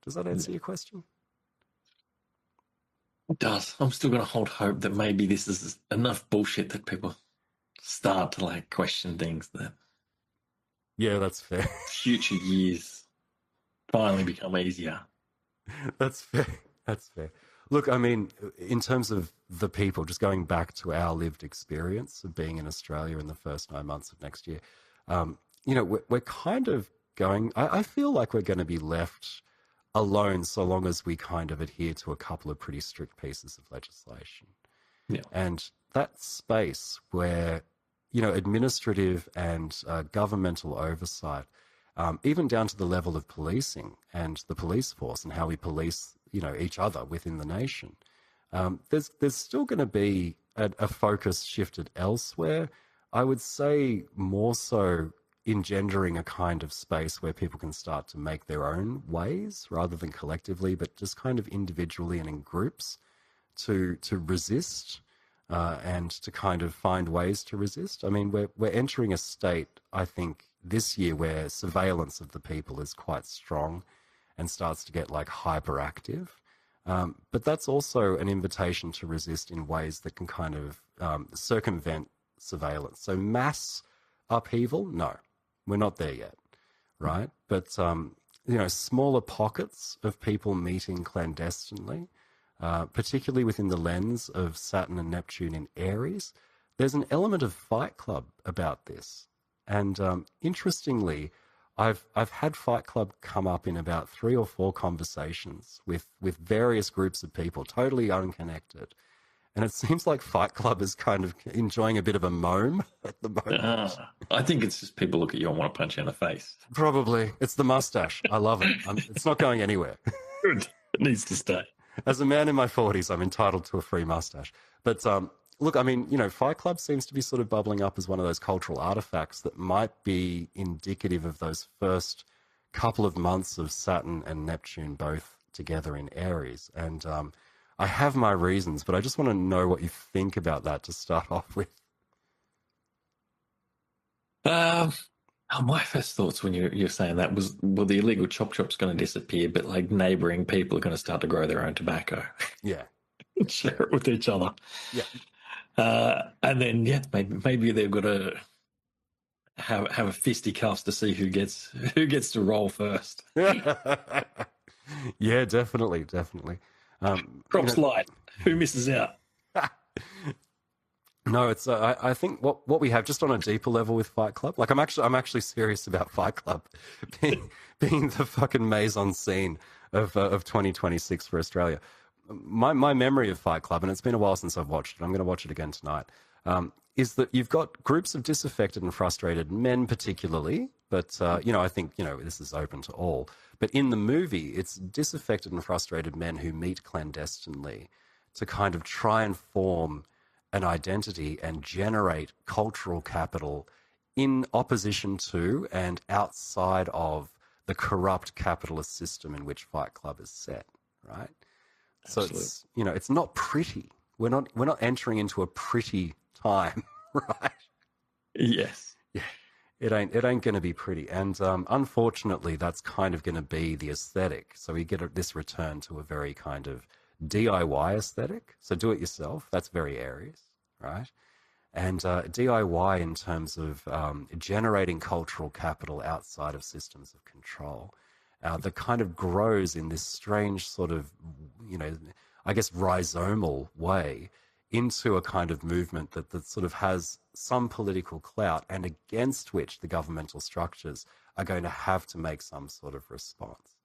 Does that answer your question? It does. I'm still going to hold hope that maybe this is enough bullshit that people start to question things, that yeah, that's fair. Future years finally become easier. That's fair. That's fair. Look, I mean, in terms of the people, just going back to our lived experience of being in Australia in the first 9 months of next year, we're kind of going, I feel like we're going to be left alone so long as we kind of adhere to a couple of pretty strict pieces of legislation. Yeah. And that space where, administrative and governmental oversight, even down to the level of policing and the police force and how we police, each other within the nation, there's still going to be a focus shifted elsewhere. I would say more so engendering a kind of space where people can start to make their own ways rather than collectively, but just kind of individually and in groups to resist and to kind of find ways to resist. I mean, we're entering a state, I think, this year where surveillance of the people is quite strong and starts to get hyperactive. But that's also an invitation to resist in ways that can kind of circumvent surveillance. So mass upheaval, no, we're not there yet, right? But, smaller pockets of people meeting clandestinely, particularly within the lens of Saturn and Neptune in Aries, there's an element of Fight Club about this. And interestingly, I've had Fight Club come up in about 3 or 4 conversations with various groups of people, totally unconnected. And it seems like Fight Club is kind of enjoying a bit of a moan at the moment. I think it's just people look at you and want to punch you in the face. Probably. It's the mustache. I love it. It's not going anywhere. Good. It needs to stay. As a man in my 40s, I'm entitled to a free mustache. But look, I mean, Fight Club seems to be sort of bubbling up as one of those cultural artifacts that might be indicative of those first couple of months of Saturn and Neptune both together in Aries. And I have my reasons, but I just want to know what you think about that to start off with. My first thoughts when you're saying that was, well, the illegal chop shop's going to disappear, but neighbouring people are going to start to grow their own tobacco. Yeah. And share it with each other. Yeah. And then yeah, maybe they've got to have a fisticuffs to see who gets to roll first. Yeah, definitely, definitely. You Crops know, light. Who misses out? no, it's I think what we have just on a deeper level with Fight Club. Like I'm actually serious about Fight Club being the fucking maison scene of 2026 for Australia. My memory of Fight Club, and it's been a while since I've watched it. I'm going to watch it again tonight. Is that you've got groups of disaffected and frustrated men, particularly, but I think this is open to all. But in the movie, it's disaffected and frustrated men who meet clandestinely to kind of try and form an identity and generate cultural capital in opposition to and outside of the corrupt capitalist system in which Fight Club is set, right? So Absolutely. it's not pretty. We're not entering into a pretty time, right? Yes. Yeah, it ain't going to be pretty, and unfortunately, that's kind of going to be the aesthetic. So we get this return to a very kind of DIY aesthetic. So do it yourself. That's very Aries, right? And DIY in terms of generating cultural capital outside of systems of control, that kind of grows in this strange sort of, I guess, rhizomal way into a kind of movement that sort of has some political clout and against which the governmental structures are going to have to make some sort of response.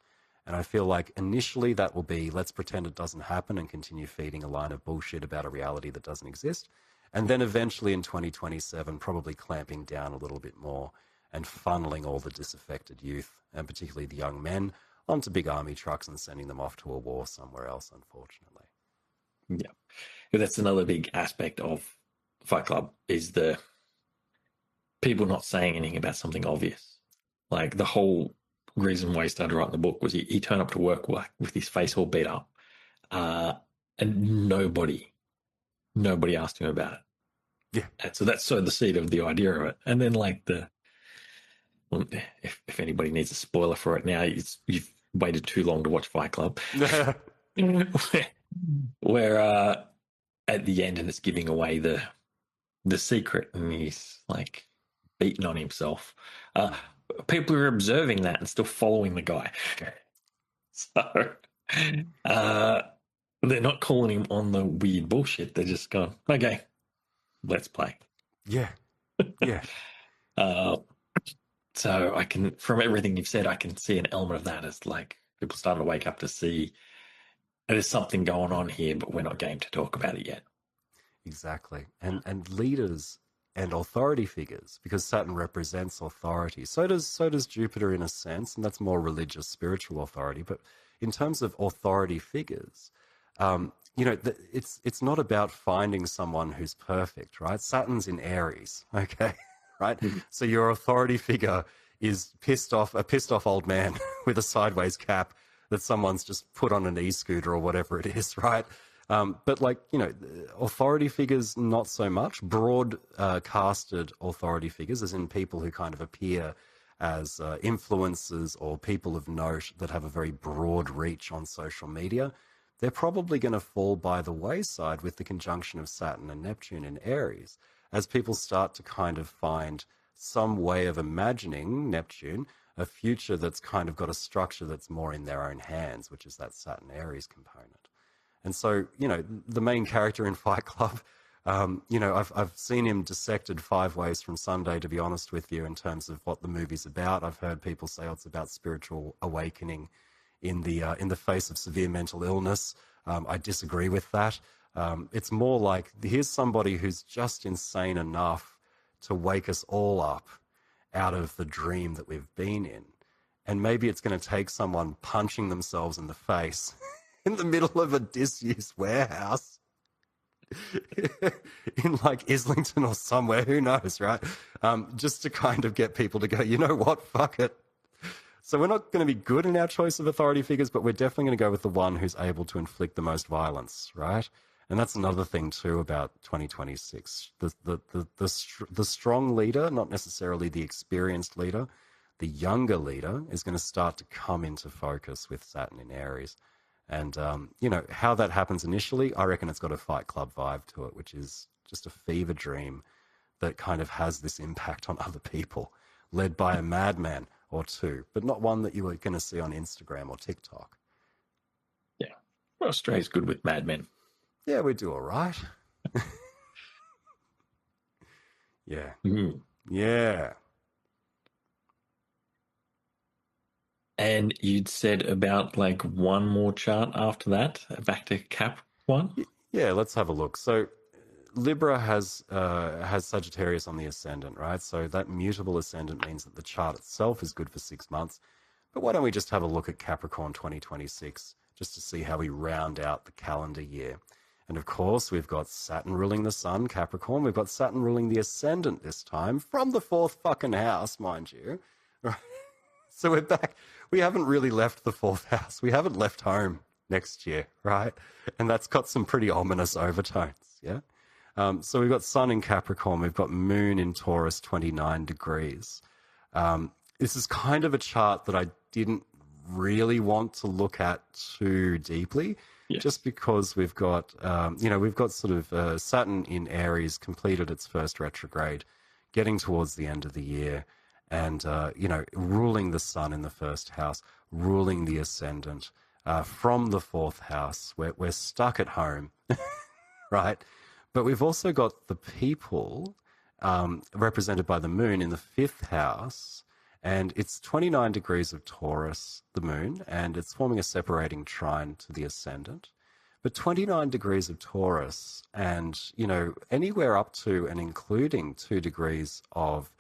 And I feel like initially that will be, let's pretend it doesn't happen and continue feeding a line of bullshit about a reality that doesn't exist. And then eventually in 2027, probably clamping down a little bit more and funneling all the disaffected youth, and particularly the young men, onto big army trucks and sending them off to a war somewhere else, unfortunately. Yeah. That's another big aspect of Fight Club is the people not saying anything about something obvious. Like the whole reason why he started writing the book was he turned up to work with his face all beat up, and nobody asked him about it. Yeah. And so that's sort of the seed of the idea of it. And then like well, if anybody needs a spoiler for it now, you've waited too long to watch Fight Club, where at the end and it's giving away the secret, and he's like beating on himself. People are observing that and still following the guy. So they're not calling him on the weird bullshit. They're just going, okay, let's play. Yeah. Yeah. So I can, from everything you've said, I can see an element of that as like people starting to wake up to see there's something going on here, but we're not game to talk about it yet. Exactly. And leaders and authority figures, because Saturn represents authority. So does Jupiter in a sense, and that's more religious, spiritual authority. But in terms of authority figures, it's not about finding someone who's perfect, right? Saturn's in Aries, okay, right? So your authority figure is a pissed off old man with a sideways cap that someone's just put on an e-scooter or whatever it is, right? But authority figures, not so much. Broad casted authority figures, as in people who kind of appear as influencers or people of note that have a very broad reach on social media, they're probably going to fall by the wayside with the conjunction of Saturn and Neptune in Aries, as people start to kind of find some way of imagining Neptune, a future that's kind of got a structure that's more in their own hands, which is that Saturn Aries component. And so, the main character in Fight Club, I've seen him dissected 5 ways from Sunday, to be honest with you, in terms of what the movie's about. I've heard people say it's about spiritual awakening in the face of severe mental illness. I disagree with that. It's more like, here's somebody who's just insane enough to wake us all up out of the dream that we've been in. And maybe it's going to take someone punching themselves in the face in the middle of a disused warehouse in like Islington or somewhere, who knows, right? Just to kind of get people to go, you know what, fuck it. So we're not going to be good in our choice of authority figures, but we're definitely going to go with the one who's able to inflict the most violence, right? And that's another thing too about 2026. The strong leader, not necessarily the experienced leader, the younger leader is going to start to come into focus with Saturn in Aries. And, how that happens initially, I reckon it's got a Fight Club vibe to it, which is just a fever dream that kind of has this impact on other people, led by a madman or two, but not one that you are going to see on Instagram or TikTok. Yeah. Well, Australia's good with madmen. Yeah, we do all right. Yeah. Mm. Yeah. And you'd said about like one more chart after that, back to Cap one? Yeah, let's have a look. So Libra has Sagittarius on the ascendant, right? So that mutable ascendant means that the chart itself is good for 6 months. But why don't we just have a look at Capricorn 2026 just to see how we round out the calendar year? And of course, we've got Saturn ruling the sun, Capricorn. We've got Saturn ruling the ascendant this time from the 4th fucking house, mind you. Right? So we're back. We haven't really left the 4th house. We haven't left home next year, right? And that's got some pretty ominous overtones, yeah? So we've got Sun in Capricorn. We've got Moon in Taurus, 29 degrees. This is kind of a chart that I didn't really want to look at too deeply, just because we've got, we've got sort of Saturn in Aries completed its first retrograde, getting towards the end of the year, and, ruling the Sun in the 1st house, ruling the ascendant from the 4th house. We're stuck at home, right? But we've also got the people represented by the Moon in the 5th house, and it's 29 degrees of Taurus, the Moon, and it's forming a separating trine to the ascendant. But 29 degrees of Taurus and, anywhere up to and including 2 degrees of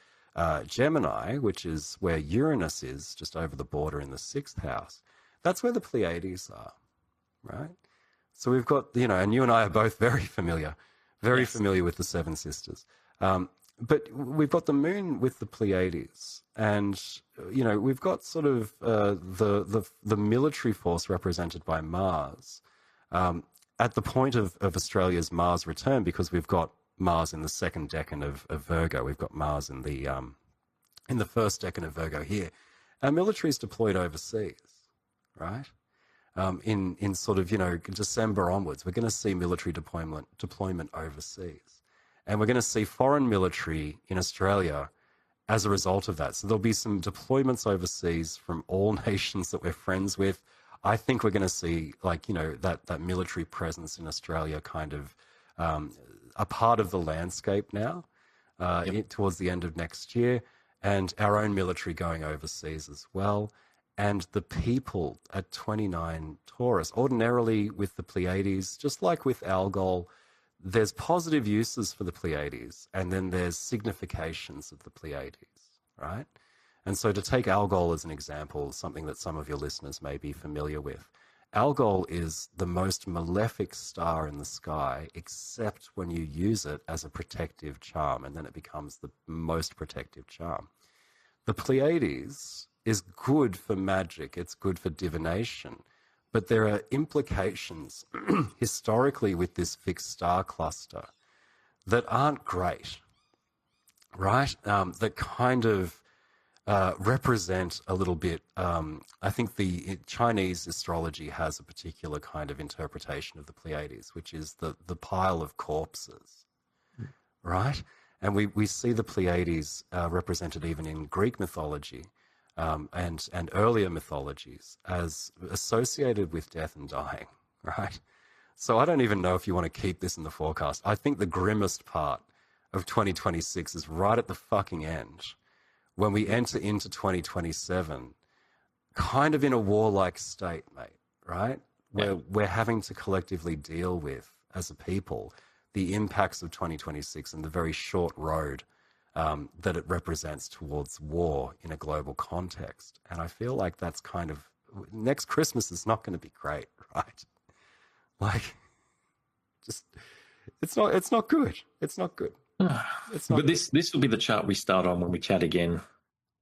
Gemini, which is where Uranus is, just over the border in the 6th house, that's where the Pleiades are, right? So we've got, and you and I are both very familiar with the Seven Sisters. But we've got the Moon with the Pleiades, and we've got sort of the military force represented by Mars at the point of Australia's Mars return, because we've got Mars in the 2nd decan of Virgo. We've got Mars in the 1st decan of Virgo here. Our military is deployed overseas, right? In sort of December onwards, we're going to see military deployment overseas. And we're going to see foreign military in Australia as a result of that. So there'll be some deployments overseas from all nations that we're friends with. I think we're going to see that military presence in Australia kind of a part of the landscape now towards the end of next year, and our own military going overseas as well. And the people at 29 Taurus, ordinarily with the Pleiades, just like with Algol, there's positive uses for the Pleiades, and then there's significations of the Pleiades, right? And so to take Algol as an example, something that some of your listeners may be familiar with, Algol is the most malefic star in the sky, except when you use it as a protective charm, and then it becomes the most protective charm. The Pleiades is good for magic, it's good for divination, but there are implications historically with this fixed star cluster that aren't great, right? That kind of represent a little bit, I think the Chinese astrology has a particular kind of interpretation of the Pleiades, which is the pile of corpses, right? And we see the Pleiades represented even in Greek mythology and earlier mythologies as associated with death and dying, right? So I don't even know if you want to keep this in the forecast. I think the grimmest part of 2026 is right at the fucking end, when we enter into 2027, kind of in a warlike state, mate, right? Where we're having to collectively deal with, as a people, the impacts of 2026 and the very short road that it represents towards war in a global context. And I feel like that's kind of, next Christmas is not going to be great, right? Like, just, it's not good. It's not good. But this will be the chart we start on when we chat again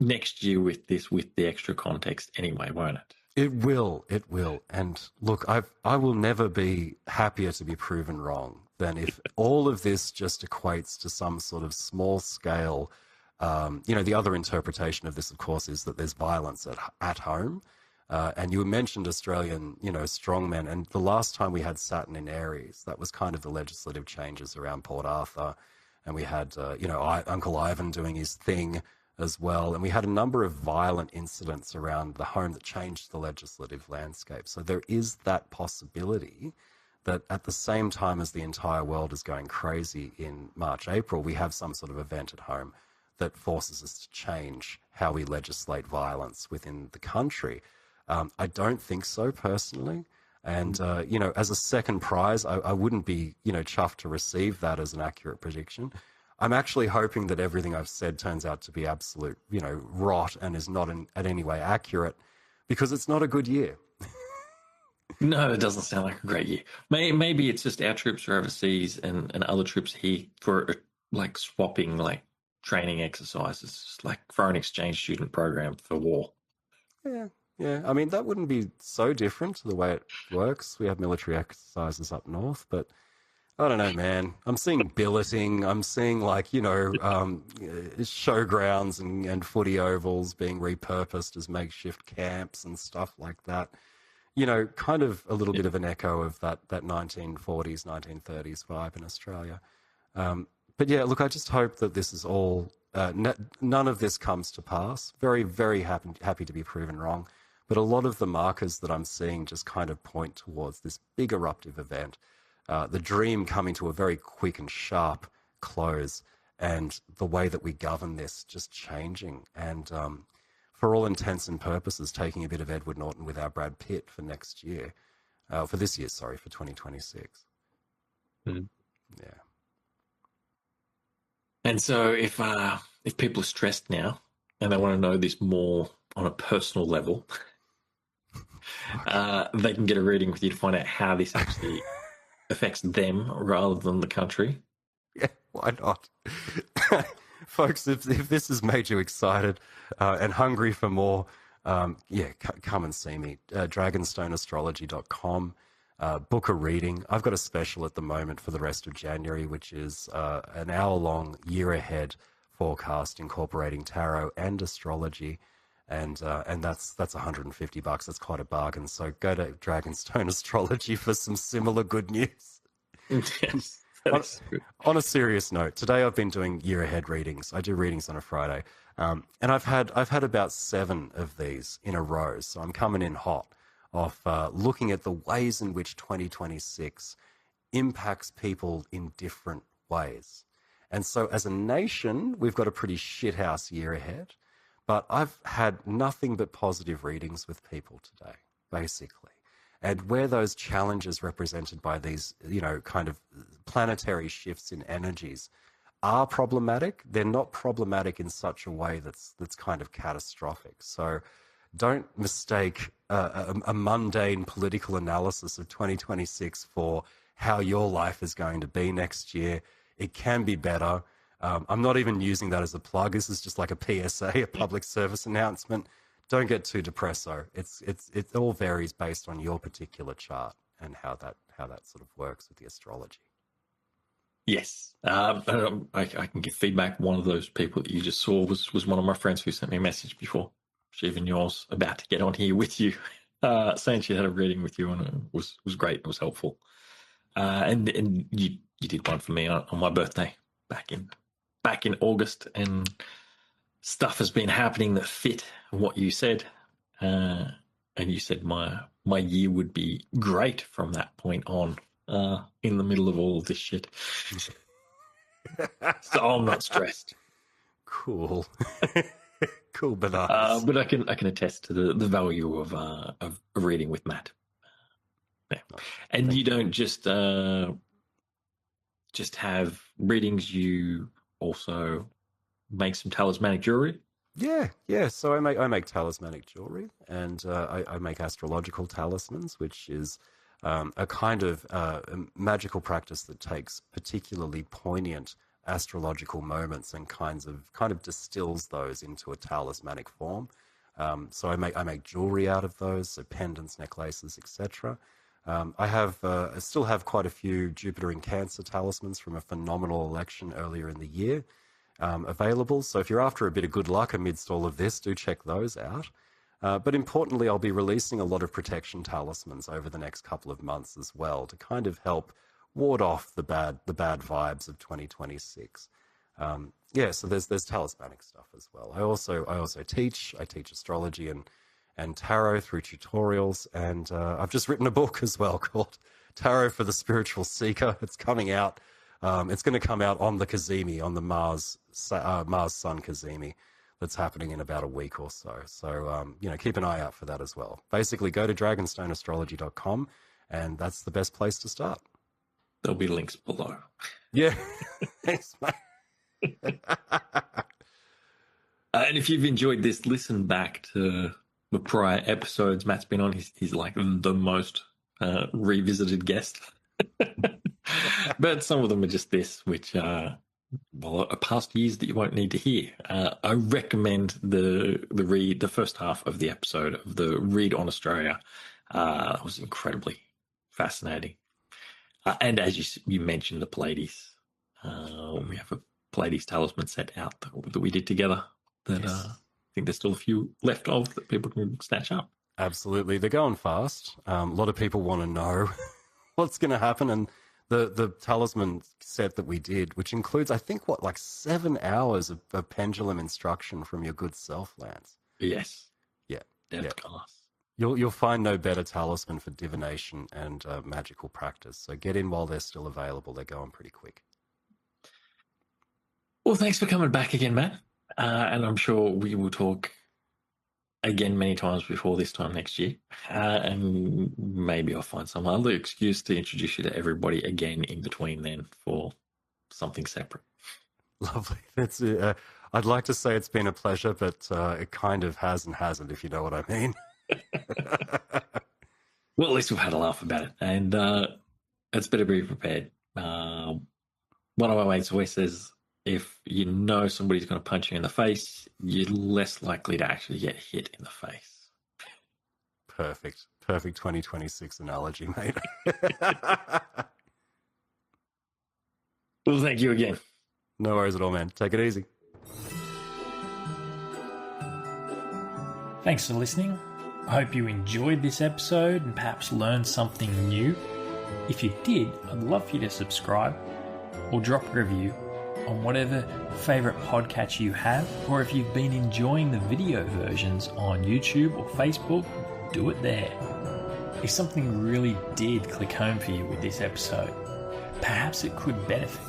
next year with the extra context anyway, won't it? It will. And look, I will never be happier to be proven wrong than if all of this just equates to some sort of small scale. The other interpretation of this, of course, is that there's violence at home. And you mentioned Australian, strongmen. And the last time we had Saturn in Aries, that was kind of the legislative changes around Port Arthur. And we had, Uncle Ivan doing his thing as well. And we had a number of violent incidents around the home that changed the legislative landscape. So there is that possibility that at the same time as the entire world is going crazy in March, April, we have some sort of event at home that forces us to change how we legislate violence within the country. I don't think so personally. And, as a second prize, I wouldn't be, chuffed to receive that as an accurate prediction. I'm actually hoping that everything I've said turns out to be absolute, rot and is not in any way accurate, because it's not a good year. No, it doesn't sound like a great year. Maybe it's just our troops are overseas and other troops here for like swapping like training exercises, like foreign exchange student program for war. Yeah. I mean, that wouldn't be so different to the way it works. We have military exercises up north, but I don't know, man. I'm seeing billeting. I'm seeing showgrounds and footy ovals being repurposed as makeshift camps and stuff like that. Kind of a little bit of an echo of that 1940s, 1930s vibe in Australia. But yeah, look, I just hope that this is all, none of this comes to pass. Very, very happy to be proven wrong. But a lot of the markers that I'm seeing just kind of point towards this big eruptive event, the dream coming to a very quick and sharp close, and the way that we govern this just changing. And for all intents and purposes, taking a bit of Edward Norton with our Brad Pitt for next year, for this year, sorry, for 2026. Mm. Yeah. And so if people are stressed now and they want to know this more on a personal level, they can get a reading with you to find out how this actually affects them rather than the country. Yeah, why not? Folks, if this has made you excited and hungry for more, come and see me. Dragonstoneastrology.com. Book a reading. I've got a special at the moment for the rest of January, which is an hour-long year-ahead forecast incorporating tarot and astrology, and that's $150. That's quite a bargain. So go to Dragonstone Astrology for some similar good news. Yes. On a serious note, today I've been doing year-ahead readings. I do readings on a Friday, and I've had about 7 of these in a row. So I'm coming in hot of looking at the ways in which 2026 impacts people in different ways. And so as a nation, we've got a pretty shithouse year ahead, but I've had nothing but positive readings with people today, basically. And where those challenges represented by these, kind of planetary shifts in energies are problematic, they're not problematic in such a way that's kind of catastrophic. So don't mistake a mundane political analysis of 2026 for how your life is going to be next year. It can be better. I'm not even using that as a plug. This is just like a PSA, a public service announcement. Don't get too depresso. It all varies based on your particular chart and how that sort of works with the astrology. Yes. I can give feedback. One of those people that you just saw was one of my friends who sent me a message before even yours about to get on here with you, saying she had a reading with you, and it was great. It was helpful. And you did one for me on my birthday back in August, and stuff has been happening that fit what you said. And you said my year would be great from that point on, in the middle of all of this shit. So I'm not stressed. Cool. Cool bananas. But I can attest to the value of a reading with Matt. Yeah. And you don't just have readings, you also make some talismanic jewelry. Yeah. So I make talismanic jewelry, and I make astrological talismans, which is a kind of magical practice that takes particularly poignant astrological moments and kind of distills those into a talismanic form. So I make jewelry out of those, so pendants, necklaces, etc. I still have quite a few Jupiter in Cancer talismans from a phenomenal election earlier in the year available. So if you're after a bit of good luck amidst all of this, do check those out. But importantly, I'll be releasing a lot of protection talismans over the next couple of months as well to kind of help ward off the bad vibes of 2026. Yeah, so there's talismanic stuff as well. I also teach astrology and tarot through tutorials, and I've just written a book as well called Tarot for the Spiritual Seeker. It's coming out. It's going to come out on the Cazimi, on the Mars Sun Cazimi. That's happening in about a week or so. So, keep an eye out for that as well. Basically, go to dragonstoneastrology.com, and that's the best place to start. There'll be links below. Yeah. Thanks, mate. And if you've enjoyed this, listen back to the prior episodes Matt's been on. He's like the most revisited guest. But some of them are just this, which are past years that you won't need to hear. I recommend the first half of the episode of the read on Australia. It was incredibly fascinating. And as you mentioned, the Pleiades. We have a Pleiades talisman set out that we did together that Yes. I think there's still a few left of that people can snatch up. Absolutely. They're going fast. A lot of people want to know what's going to happen. And the talisman set that we did, which includes, I think, 7 hours of pendulum instruction from your good self, Lance. Yes. Yeah. Depth class. You'll find no better talisman for divination and magical practice. So get in while they're still available. They're going pretty quick. Well, thanks for coming back again, Matt. And I'm sure we will talk again many times before this time next year. And maybe I'll find some other excuse to introduce you to everybody again in between then for something separate. Lovely. That's I'd like to say it's been a pleasure, but it kind of has and hasn't, if you know what I mean. Well, at least we've had a laugh about it. And it's better to be prepared. One of my mates always says, if you know somebody's going to punch you in the face, you're less likely to actually get hit in the face. Perfect 2026 analogy, mate. Well, thank you again. No worries at all, man. Take it easy. Thanks for listening. I hope you enjoyed this episode and perhaps learned something new. If you did, I'd love for you to subscribe or drop a review on whatever favourite podcast you have, or if you've been enjoying the video versions on YouTube or Facebook, do it there. If something really did click home for you with this episode, perhaps it could benefit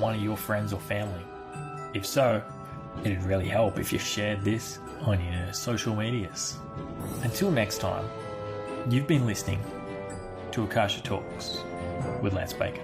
one of your friends or family. If so, it'd really help if you shared this on your social medias. Until next time, you've been listening to Akasha Talks with Lance Baker.